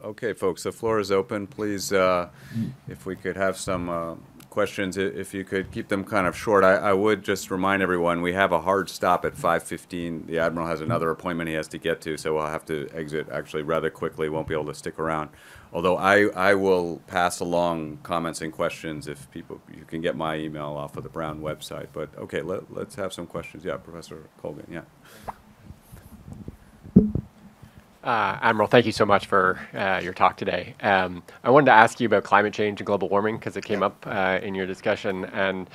Okay, folks, the floor is open. Please, if we could have some questions, if you could keep them kind of short. I would just remind everyone we have a hard stop at 5:15. The Admiral has another appointment he has to get to, so we'll have to exit actually rather quickly. Won't be able to stick around. Although I will pass along comments and questions if people, you can get my email off of the Brown website. But okay, let's have some questions. Yeah, Professor Colgan, yeah. Admiral, thank you so much for your talk today. I wanted to ask you about climate change and global warming because it came up in your discussion. And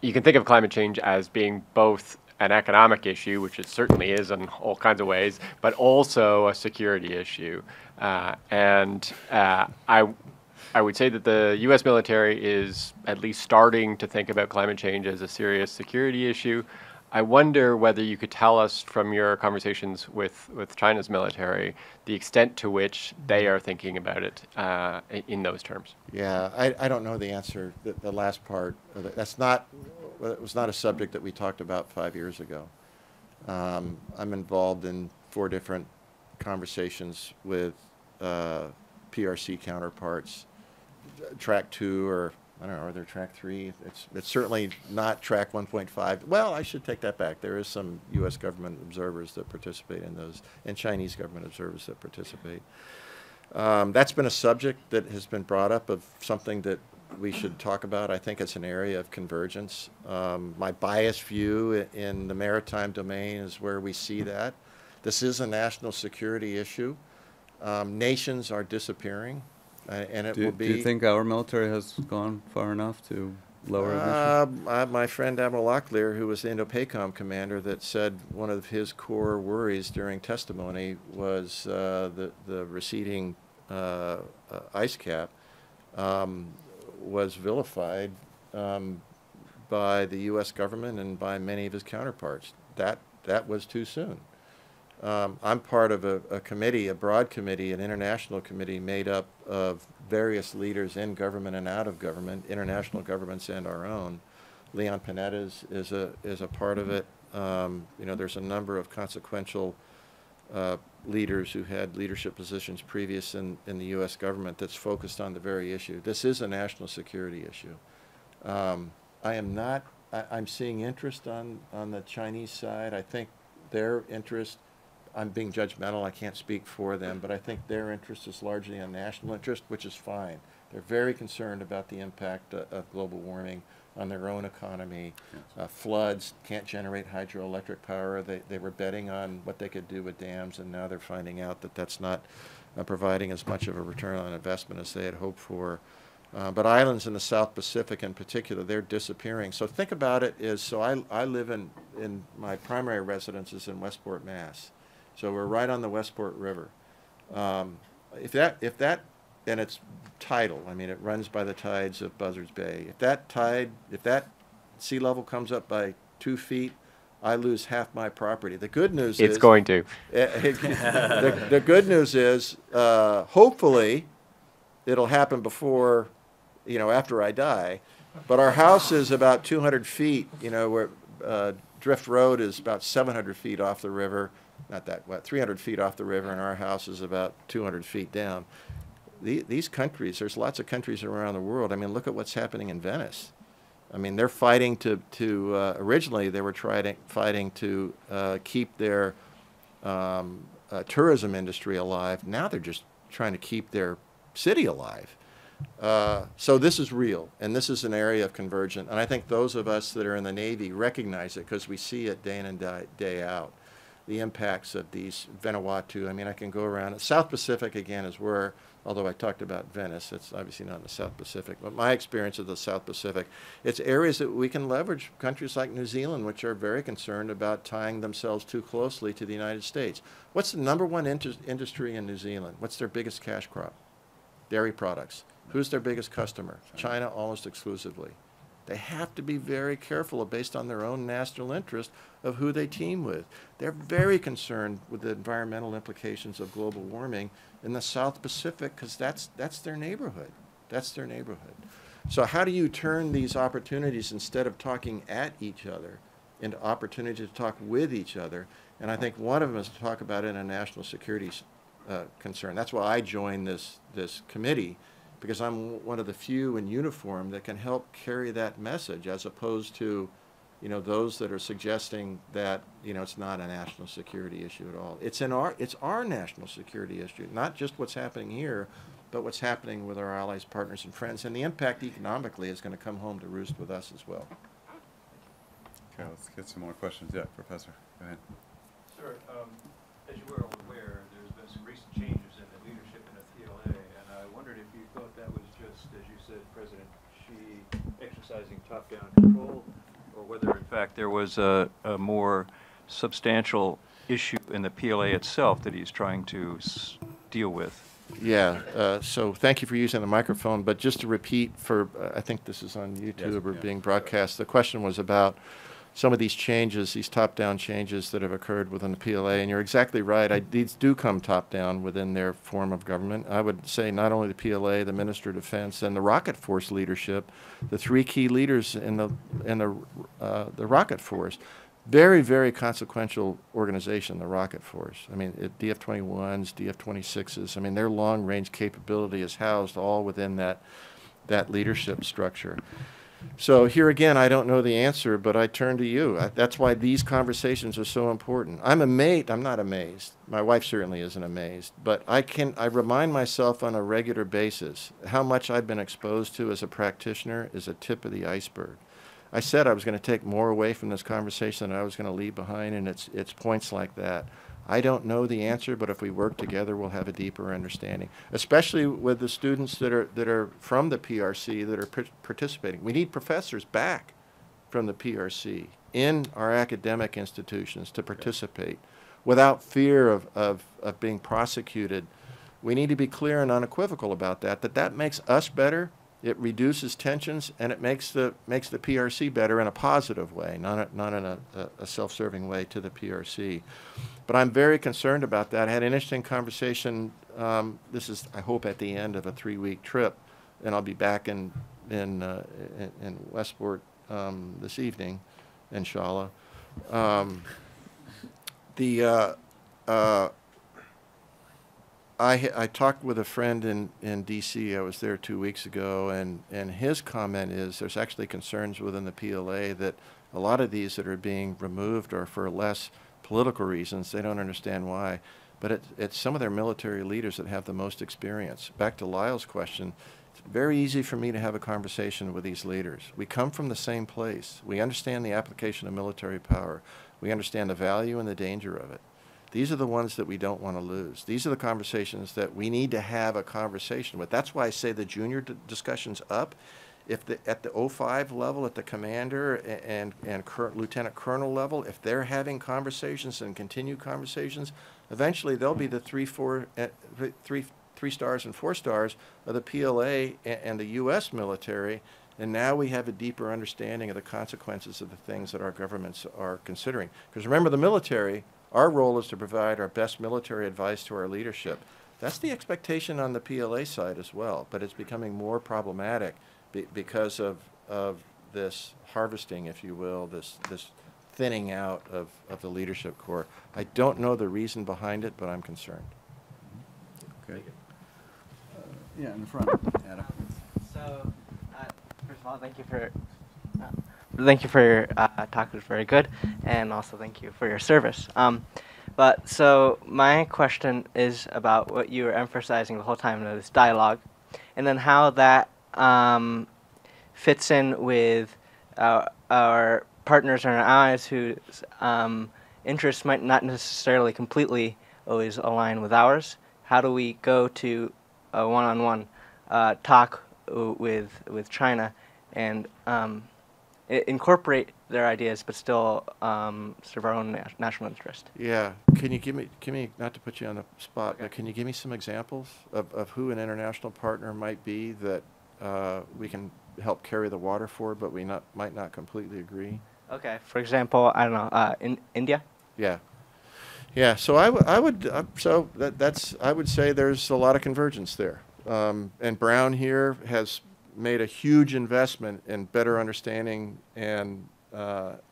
you can think of climate change as being both an economic issue, which it certainly is in all kinds of ways, but also a security issue. I would say that the U.S. military is at least starting to think about climate change as a serious security issue. I wonder whether you could tell us from your conversations with China's military the extent to which they are thinking about it in those terms. Yeah, I don't know the answer. The last part, it was not a subject that we talked about 5 years ago. I'm involved in 4 different conversations with PRC counterparts, track 2 or I don't know, are there track 3? It's certainly not track 1.5. Well, I should take that back. There is some U.S. government observers that participate in those, and Chinese government observers that participate. That's been a subject that has been brought up of something that we should talk about. I think it's an area of convergence. My biased view in the maritime domain is where we see that. This is a national security issue. Nations are disappearing. And it will be. Do you think our military has gone far enough to lower emissions? My friend Admiral Locklear, who was the Indo-PACOM commander, that said one of his core worries during testimony was the receding ice cap was vilified by the U.S. government and by many of his counterparts. That was too soon. I'm part of a committee, a broad committee, an international committee made up of various leaders in government and out of government, international governments and our own. Leon Panetta is a part of it. You know, there's a number of consequential leaders who had leadership positions previous in the U.S. government that's focused on the very issue. This is a national security issue. I'm seeing interest on the Chinese side. I think their interest, I'm being judgmental, I can't speak for them, but I think their interest is largely on national interest, which is fine. They're very concerned about the impact of global warming on their own economy. Yes. Floods can't generate hydroelectric power. They were betting on what they could do with dams, and now they're finding out that that's not providing as much of a return on investment as they had hoped for. But islands in the South Pacific in particular, they're disappearing. So think about it as, so I live in my primary residence is in Westport, Mass. So we're right on the Westport River. If that, and it's tidal, I mean, it runs by the tides of Buzzards Bay. If that sea level comes up by 2 feet, I lose half my property. The good news is... It's going to. The good news is, hopefully, it'll happen before, you know, after I die. But our house is about 200 feet, you know, where Drift Road is about 700 feet off the river. Not that wet, 300 feet off the river, and our house is about 200 feet down. These countries, there's lots of countries around the world. I mean, look at what's happening in Venice. I mean, they're fighting originally they were fighting to keep their tourism industry alive. Now they're just trying to keep their city alive. So this is real, and this is an area of convergence. And I think those of us that are in the Navy recognize it because we see it day in and day out. the impacts of these Vanuatu. I mean, I can go around. South Pacific, again, is where, although I talked about Venice, it's obviously not in the South Pacific, but my experience of the South Pacific, it's areas that we can leverage. Countries like New Zealand, which are very concerned about tying themselves too closely to the United States. What's the number one industry in New Zealand? What's their biggest cash crop? Dairy products. Who's their biggest customer? China, almost exclusively. They have to be very careful based on their own national interest of who they team with. They're very concerned with the environmental implications of global warming in the South Pacific because that's their neighborhood. That's their neighborhood. So how do you turn these opportunities, instead of talking at each other, into opportunities to talk with each other? And I think one of them is to talk about it in a national security concern. That's why I joined this committee, because I'm one of the few in uniform that can help carry that message, as opposed to, those that are suggesting that, it's not a national security issue at all. It's our national security issue, not just what's happening here, but what's happening with our allies, partners, and friends. And the impact economically is going to come home to roost with us as well. Okay, let's get some more questions. Yeah, Professor, go ahead. Sir, as you were aware, there's been some recent changes in the leadership in the PLA, and I wondered if you thought that was just, as you said, President Xi exercising top-down control, or whether in fact there was a more substantial issue in the PLA itself that he's trying to deal with. Yeah, so thank you for using the microphone, but just to repeat for, I think this is on YouTube or being broadcast, the question was about some of these changes, these top-down changes that have occurred within the PLA, and you're exactly right. These do come top-down within their form of government. I would say not only the PLA, the Minister of Defense, and the Rocket Force leadership, the three key leaders in the Rocket Force. Very, very consequential organization, the Rocket Force. I mean, DF-21s, DF-26s, I mean, their long-range capability is housed all within that leadership structure. So here again, I don't know the answer, but I turn to you. That's why these conversations are so important. I'm not amazed. My wife certainly isn't amazed, but I remind myself on a regular basis how much I've been exposed to as a practitioner is a tip of the iceberg. I said I was going to take more away from this conversation than I was going to leave behind, and it's points like that. I don't know the answer, but if we work together, we'll have a deeper understanding, especially with the students that are from the PRC that are participating. We need professors back from the PRC in our academic institutions to participate without fear of being prosecuted. We need to be clear and unequivocal about that makes us better. It reduces tensions, and it makes the PRC better in a positive way, not in a self-serving way to the PRC. But I'm very concerned about that. I had an interesting conversation. This is, I hope, at the end of a 3-week trip, and I'll be back in Westport this evening, inshallah. I talked with a friend in D.C. I was there 2 weeks ago, and his comment is there's actually concerns within the PLA that a lot of these that are being removed are for less political reasons. They don't understand why. But it's some of their military leaders that have the most experience. Back to Lyle's question, it's very easy for me to have a conversation with these leaders. We come from the same place. We understand the application of military power. We understand the value and the danger of it. These are the ones that we don't want to lose. These are the conversations that we need to have a conversation with. That's why I say the junior discussion's up. If at the 05 level, at the commander and lieutenant colonel level, if they're having conversations and continue conversations, eventually they'll be the 3 stars and 4 stars of the PLA and the U.S. military. And now we have a deeper understanding of the consequences of the things that our governments are considering. Because remember, the military, our role is to provide our best military advice to our leadership. That's the expectation on the PLA side as well, but it's becoming more problematic because of this harvesting, if you will, this thinning out of the leadership corps. I don't know the reason behind it, but I'm concerned. Okay. Yeah, in the front, Adam. So, first of all, thank you for your talk. It was very good, and also thank you for your service. But so my question is about what you were emphasizing the whole time, this dialogue, and then how that fits in with our partners and our allies whose interests might not necessarily completely always align with ours. How do we go to a one-on-one talk with China and incorporate their ideas, but still serve our own national interest? Yeah. Can you give me, not to put you on the spot, Okay. but can you give me some examples of who an international partner might be that we can help carry the water for, but we might not completely agree? Okay. For example, I don't know, in India? Yeah. Yeah. So I would say there's a lot of convergence there. And Brown here has made a huge investment in better understanding and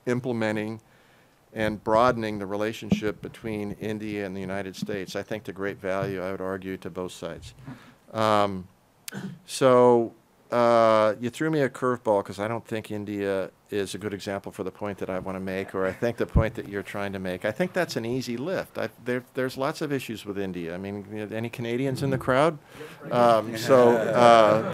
implementing and broadening the relationship between India and the United States, I think to great value, I would argue, to both sides. You threw me a curveball because I don't think India is a good example for the point that I want to make, or I think the point that you're trying to make. I think that's an easy lift. There's lots of issues with India. I mean, any Canadians in the crowd?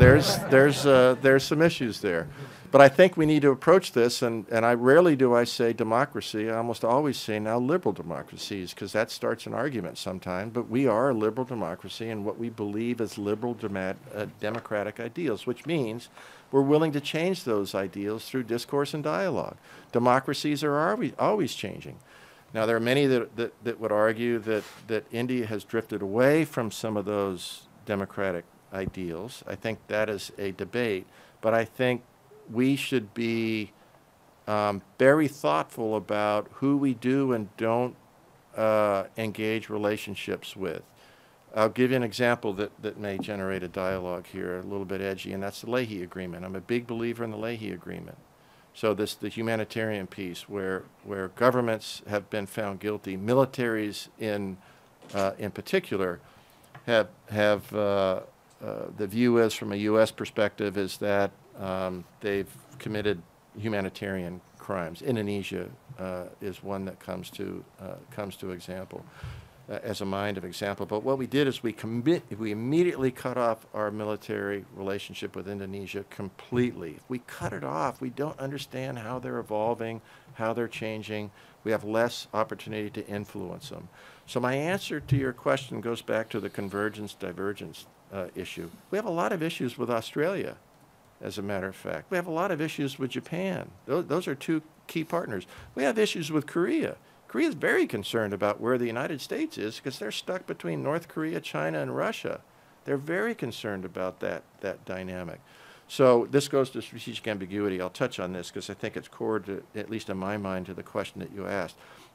There's some issues there. But I think we need to approach this, and I rarely do I say democracy. I almost always say now liberal democracies, because that starts an argument sometimes. But we are a liberal democracy in what we believe is liberal democratic ideals, which means we're willing to change those ideals through discourse and dialogue. Democracies are always changing. Now, there are many that would argue that India has drifted away from some of those democratic ideals. I think that is a debate, but I think we should be very thoughtful about who we do and don't engage relationships with. I'll give you an example that may generate a dialogue here, a little bit edgy, and that's the Leahy Agreement. I'm a big believer in the Leahy Agreement. So the humanitarian piece where governments have been found guilty, militaries in particular have the view is from a U.S. perspective is that they've committed humanitarian crimes. Indonesia is one that comes to example as a mind of example. But what we did is we immediately cut off our military relationship with Indonesia completely. If we cut it off, we don't understand how they're evolving, how they're changing. We have less opportunity to influence them. So my answer to your question goes back to the convergence-divergence issue. We have a lot of issues with Australia, as a matter of fact. We have a lot of issues with Japan. Those are two key partners. We have issues with Korea. Korea is very concerned about where the United States is because they're stuck between North Korea, China, and Russia. They're very concerned about that dynamic. So this goes to strategic ambiguity. I'll touch on this because I think it's core to, at least in my mind, to the question that you asked.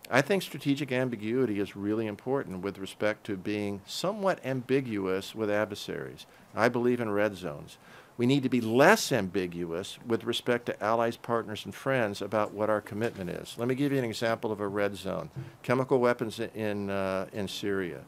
I think strategic ambiguity is really important with respect to being somewhat ambiguous with adversaries. I believe in red zones. We need to be less ambiguous with respect to allies, partners, and friends about what our commitment is. Let me give you an example of a red zone. Chemical weapons in Syria.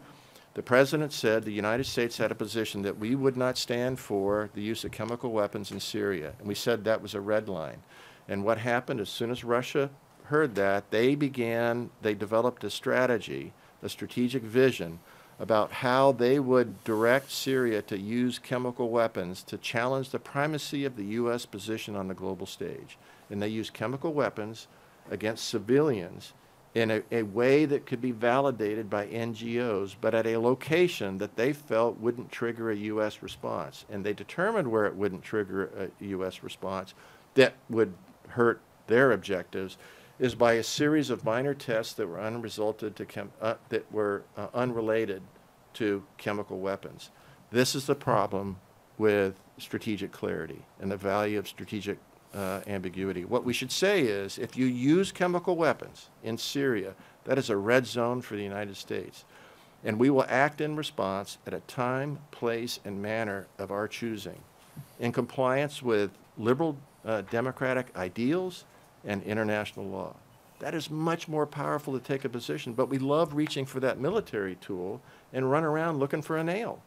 The President said the United States had a position that we would not stand for the use of chemical weapons in Syria. And we said that was a red line. And what happened as soon as Russia heard that, they developed a strategy, a strategic vision about how they would direct Syria to use chemical weapons to challenge the primacy of the U.S. position on the global stage. And they used chemical weapons against civilians in a way that could be validated by NGOs, but at a location that they felt wouldn't trigger a U.S. response. And they determined where it wouldn't trigger a U.S. response that would hurt their objectives is by a series of minor tests that were unrelated to chemical weapons. This is the problem with strategic clarity and the value of strategic ambiguity. What we should say is, if you use chemical weapons in Syria, that is a red zone for the United States. And we will act in response at a time, place, and manner of our choosing, in compliance with liberal democratic ideals and international law. That is much more powerful to take a position, but we love reaching for that military tool and run around looking for a nail.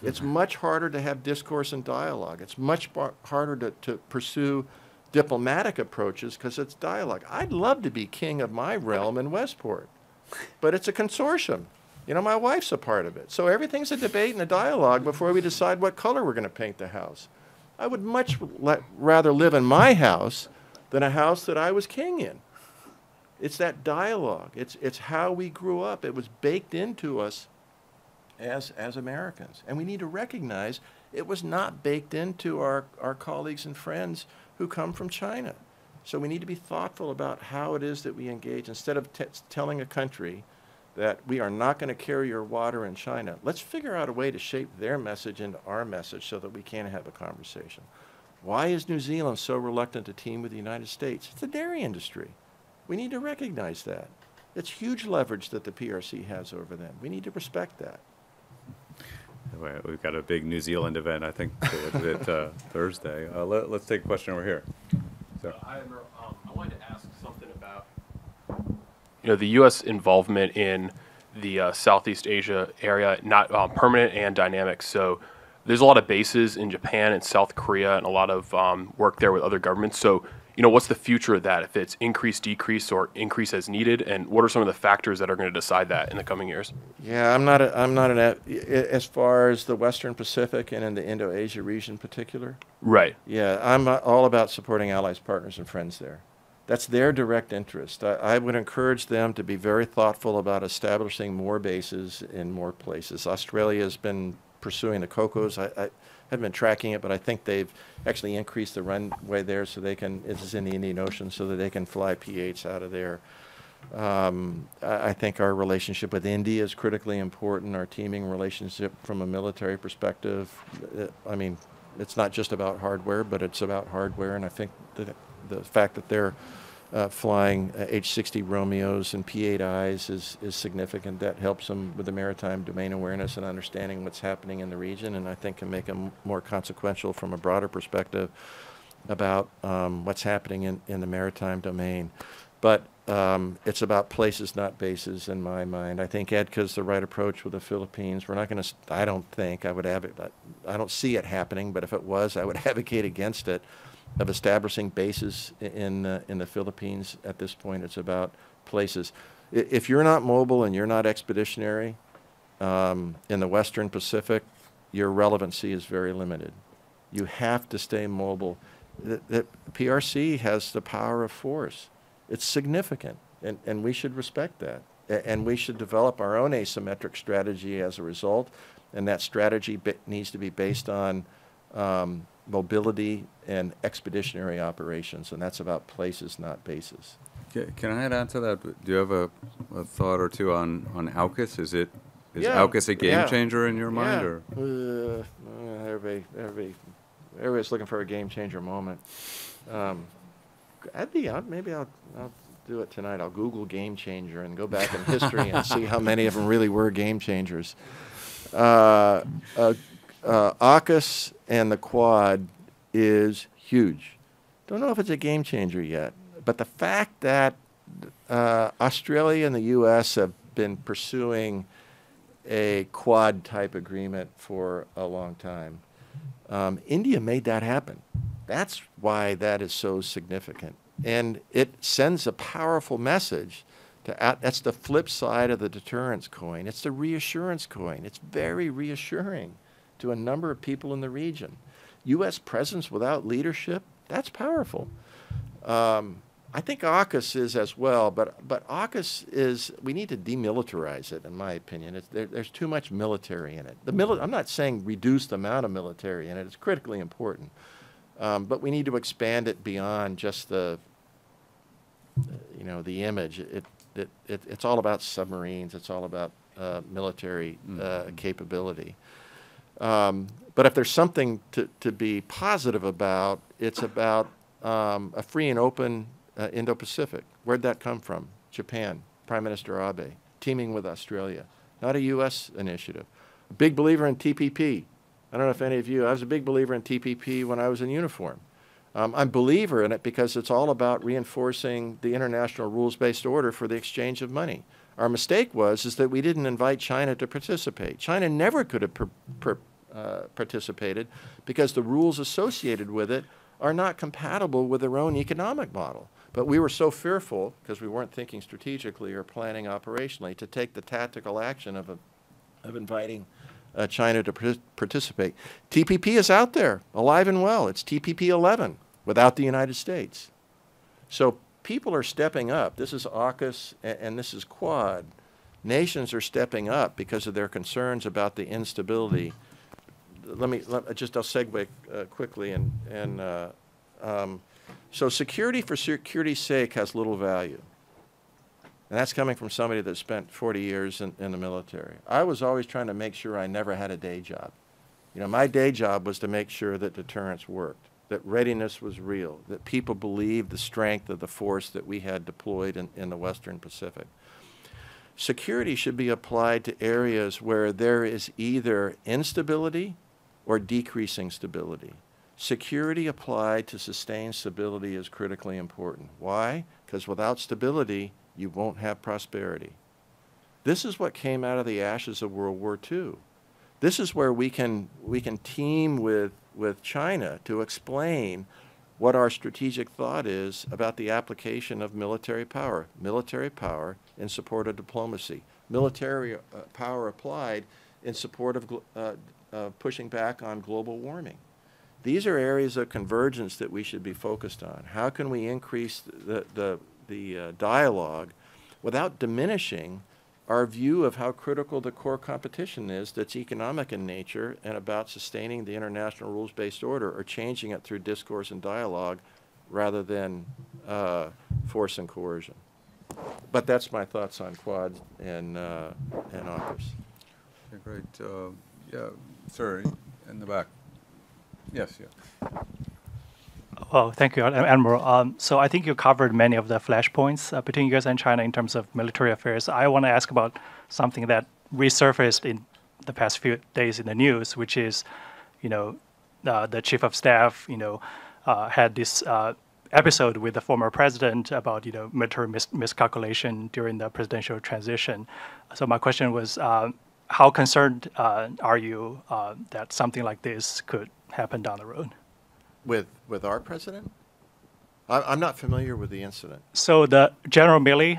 It's much harder to have discourse and dialogue. It's much harder to pursue diplomatic approaches because it's dialogue. I'd love to be king of my realm in Westport, but it's a consortium. You know, my wife's a part of it. So everything's a debate and a dialogue before we decide what color we're going to paint the house. I would much rather live in my house than a house that I was king in. It's that dialogue. It's how we grew up. It was baked into us as Americans. And we need to recognize it was not baked into our colleagues and friends who come from China. So we need to be thoughtful about how it is that we engage. Instead of telling a country that we are not going to carry your water in China, let's figure out a way to shape their message into our message so that we can have a conversation. Why is New Zealand so reluctant to team with the United States? It's the dairy industry. We need to recognize that. It's huge leverage that the PRC has over them. We need to respect that. We've got a big New Zealand event, I think, Thursday. Let's take a question over here. So. Hi, Admiral. I wanted to ask something about, the U.S. involvement in the Southeast Asia area, not permanent and dynamic. So there's a lot of bases in Japan and South Korea and a lot of work there with other governments. So, what's the future of that, if it's increase, decrease, or increase as needed? And what are some of the factors that are going to decide that in the coming years? Yeah, as far as the Western Pacific and in the Indo-Asia region in particular. Right. Yeah, I'm all about supporting allies, partners, and friends there. That's their direct interest. I would encourage them to be very thoughtful about establishing more bases in more places. Australia has been pursuing the COCOs. I haven't been tracking it, but I think they've actually increased the runway there so they can, it's in the Indian Ocean, so that they can fly P-8s out of there. I think our relationship with India is critically important, our teaming relationship from a military perspective. I mean, it's not just about hardware, but it's about hardware, and I think that the fact that they're flying H-60 Romeos and P-8Is is significant. That helps them with the maritime domain awareness and understanding what's happening in the region, and I think can make them more consequential from a broader perspective about what's happening in the maritime domain. But it's about places, not bases, in my mind. I think EDCA's the right approach with the Philippines. We're not going to, I don't see it happening, but if it was, I would advocate against it, of establishing bases in the Philippines. At this point, it's about places. If you're not mobile and you're not expeditionary in the Western Pacific, your relevancy is very limited. You have to stay mobile. The PRC has the power of force. It's significant, and we should respect that. And we should develop our own asymmetric strategy as a result, and that strategy needs to be based on mobility and expeditionary operations, and that's about places, not bases. Can I add on to that? Do you have a thought or two on AUKUS? Is Yeah, AUKUS a game changer in your mind? Yeah. Or? Everybody's looking for a game changer moment. Maybe I'll do it tonight. I'll Google game changer and go back in history and see how many of them really were game changers. AUKUS and the Quad is huge. Don't know if it's a game changer yet, but the fact that Australia and the U.S. have been pursuing a Quad type agreement for a long time. India made that happen. That's why that is so significant. And it sends a powerful message. That's the flip side of the deterrence coin. It's the reassurance coin. It's very reassuring to a number of people in the region. U.S. presence without leadership, that's powerful. I think AUKUS is as well, but AUKUS is, we need to demilitarize it, in my opinion. There's too much military in it. I'm not saying reduce the amount of military in it. It's critically important. But we need to expand it beyond just the image. It's all about submarines. It's all about military capability. But if there's something to be positive about, it's about a free and open Indo-Pacific. Where'd that come from? Japan, Prime Minister Abe, teaming with Australia. Not a U.S. initiative. A big believer in TPP. I don't know if any of you, I was a big believer in TPP when I was in uniform. I'm a believer in it because it's all about reinforcing the international rules-based order for the exchange of money. Our mistake is that we didn't invite China to participate. China never could have participated because the rules associated with it are not compatible with their own economic model. But we were so fearful, because we weren't thinking strategically or planning operationally, to take the tactical action of inviting China to participate. TPP is out there, alive and well. It's TPP 11 without the United States. So people are stepping up. This is AUKUS and this is Quad. Nations are stepping up because of their concerns about the instability. I'll segue quickly so security for security's sake has little value. And that's coming from somebody that spent 40 years in the military. I was always trying to make sure I never had a day job. You know, my day job was to make sure that deterrence worked, that readiness was real, that people believed the strength of the force that we had deployed in the Western Pacific. Security should be applied to areas where there is either instability or decreasing stability. Security applied to sustain stability is critically important. Why? Because without stability, you won't have prosperity. This is what came out of the ashes of World War II. This is where we can team with China to explain what our strategic thought is about the application of military power in support of diplomacy, military power applied in support of pushing back on global warming. These are areas of convergence that we should be focused on. How can we increase the dialogue without diminishing our view of how critical the core competition is that's economic in nature and about sustaining the international rules-based order or changing it through discourse and dialogue rather than force and coercion. But that's my thoughts on Quad and AUKUS. Okay, great. Yeah, sir, in the back. Yes, yeah. Well, thank you, Admiral. So I think you covered many of the flashpoints between U.S. and China in terms of military affairs. I want to ask about something that resurfaced in the past few days in the news, which is, the chief of staff, had this episode with the former president about, military miscalculation during the presidential transition. So my question was, how concerned are you that something like this could happen down the road? With our president? I'm not familiar with the incident. So the General Milley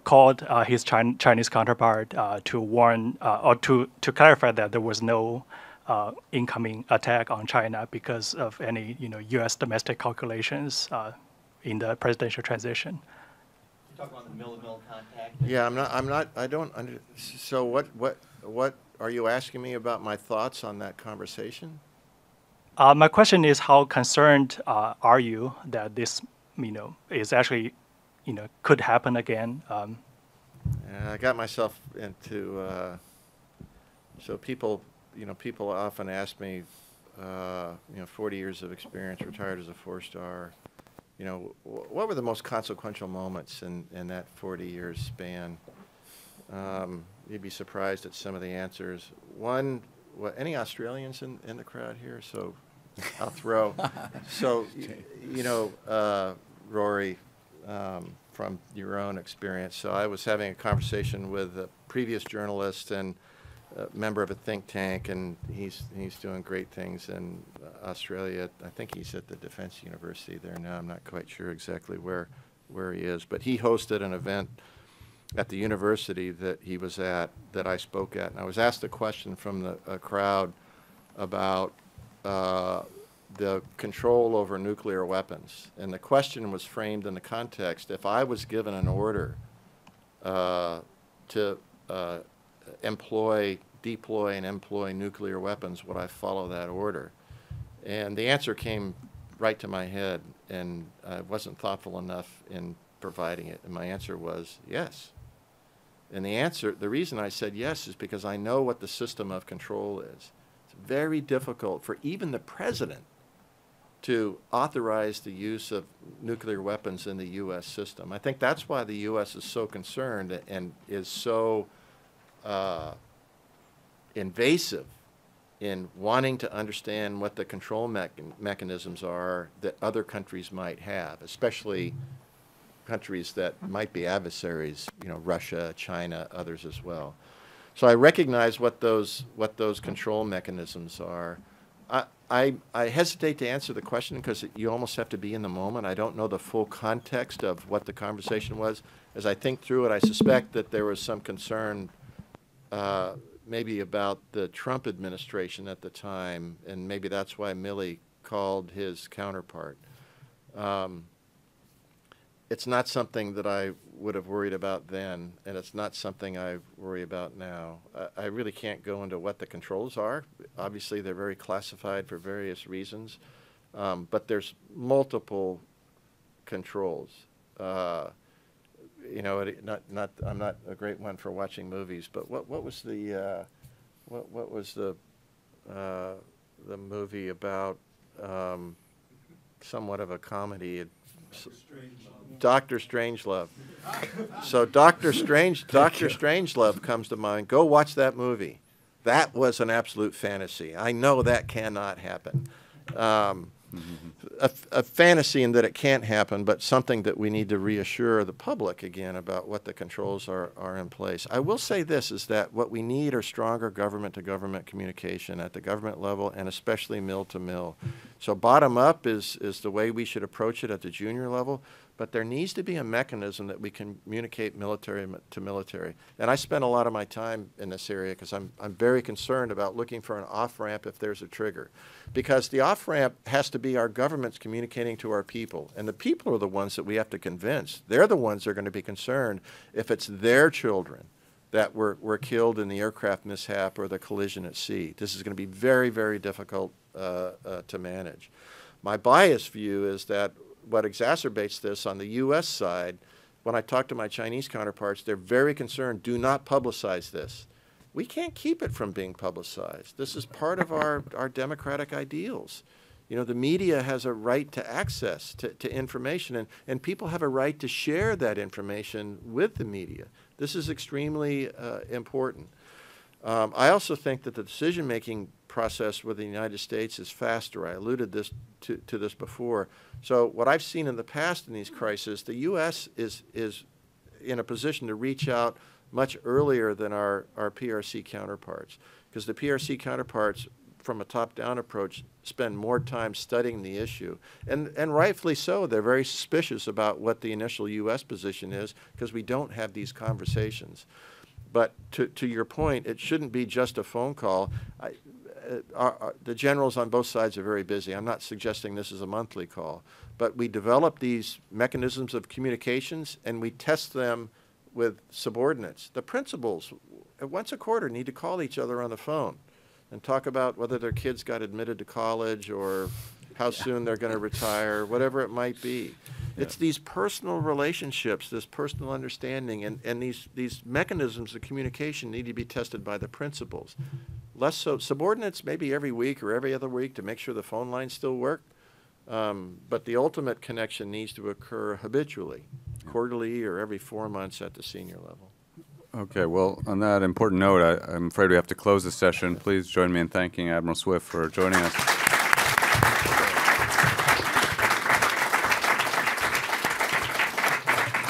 called his Chinese counterpart to warn or to clarify that there was no incoming attack on China because of any U.S. domestic calculations in the presidential transition. You're talking about the mill-to-mill contact? Yeah, I don't so what are you asking me about my thoughts on that conversation? My question is, how concerned are you that this, is actually, could happen again? I got myself into, so people often ask me, 40 years of experience, retired as a 4-star, what were the most consequential moments in that 40 years span? You'd be surprised at some of the answers. One, any Australians in the crowd here? So I'll throw. So, Rory, from your own experience. So I was having a conversation with a previous journalist and a member of a think tank, and he's doing great things in Australia. I think he's at the Defense University there now. I'm not quite sure exactly where he is, but he hosted an event at the university that he was at, that I spoke at. And I was asked a question from the crowd about the control over nuclear weapons. And the question was framed in the context, if I was given an order to deploy and employ nuclear weapons, would I follow that order? And the answer came right to my head, and I wasn't thoughtful enough in providing it. And my answer was yes. And the reason I said yes is because I know what the system of control is. It's very difficult for even the president to authorize the use of nuclear weapons in the U.S. system. I think that's why the U.S. is so concerned and is so invasive in wanting to understand what the control mechanisms are that other countries might have, especially countries that might be adversaries, Russia, China, others as well. So I recognize what those control mechanisms are. I hesitate to answer the question because you almost have to be in the moment. I don't know the full context of what the conversation was. As I think through it, I suspect that there was some concern maybe about the Trump administration at the time, and maybe that's why Milley called his counterpart. it's not something that I would have worried about then, and it's not something I worry about now. I really can't go into what the controls are. Obviously, they're very classified for various reasons, but there's multiple controls. You know, I'm not a great one for watching movies, but what was the what was the movie about? Somewhat of a comedy. Dr. Strangelove. So Dr. Strangelove comes to mind. Go watch that movie. That was an absolute fantasy. I know that cannot happen. A fantasy in that it can't happen, but something that we need to reassure the public again about what the controls are in place. I will say this, is that what we need are stronger government-to-government communication at the government level and especially mill-to-mill. So bottom-up is the way we should approach it at the junior level, but there needs to be a mechanism that we can communicate military to military. And I spend a lot of my time in this area because I'm very concerned about looking for an off-ramp if there's a trigger. Because the off-ramp has to be our governments communicating to our people. And the people are the ones that we have to convince. They're the ones that are going to be concerned if it's their children that were killed in the aircraft mishap or the collision at sea. This is going to be very, very difficult to manage. My biased view is that what exacerbates this on the U.S. side, when I talk to my Chinese counterparts, they're very concerned, do not publicize this. We can't keep it from being publicized. This is part of our democratic ideals. You know, the media has a right to access to information, and people have a right to share that information with the media. This is extremely important. I also think that the decision-making process with the United States is faster. I alluded to this before. So what I've seen in the past in these crises, the U.S. is in a position to reach out much earlier than our PRC counterparts, because the PRC counterparts, from a top-down approach, spend more time studying the issue. And rightfully so. They're very suspicious about what the initial U.S. position is because we don't have these conversations. But to your point, it shouldn't be just a phone call. The generals on both sides are very busy. I'm not suggesting this is a monthly call. But we develop these mechanisms of communications, and we test them with subordinates. The principals, once a quarter, need to call each other on the phone and talk about whether their kids got admitted to college or how soon they're going to retire, whatever it might be. It's these personal relationships, this personal understanding, and these mechanisms of communication need to be tested by the principals. Less so subordinates, maybe every week or every other week to make sure the phone lines still work. But the ultimate connection needs to occur habitually, quarterly or every 4 months at the senior level. Okay, well, on that important note, I'm afraid we have to close the session. Please join me in thanking Admiral Swift for joining us.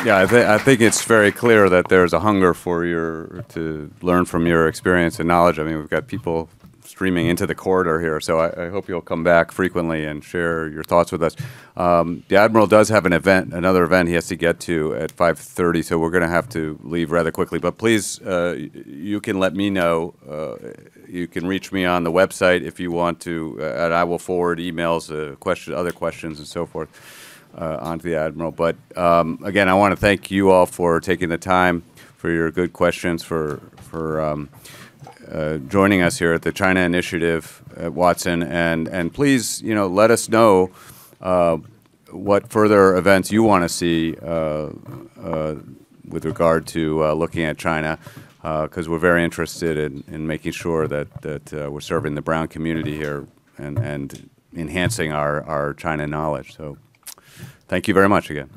Yeah, I think it's very clear that there's a hunger for to learn from your experience and knowledge. I mean, we've got people streaming into the corridor here, so I hope you'll come back frequently and share your thoughts with us. The Admiral does have another event he has to get to at 5:30, so we're going to have to leave rather quickly. But please, you can let me know. You can reach me on the website if you want to, and I will forward emails, other questions, and so forth onto the Admiral. But again, I want to thank you all for taking the time, for your good questions, for joining us here at the China Initiative at Watson, and please, let us know what further events you want to see with regard to looking at China, because we're very interested in making sure that we're serving the Brown community here and enhancing our China knowledge. So, thank you very much again.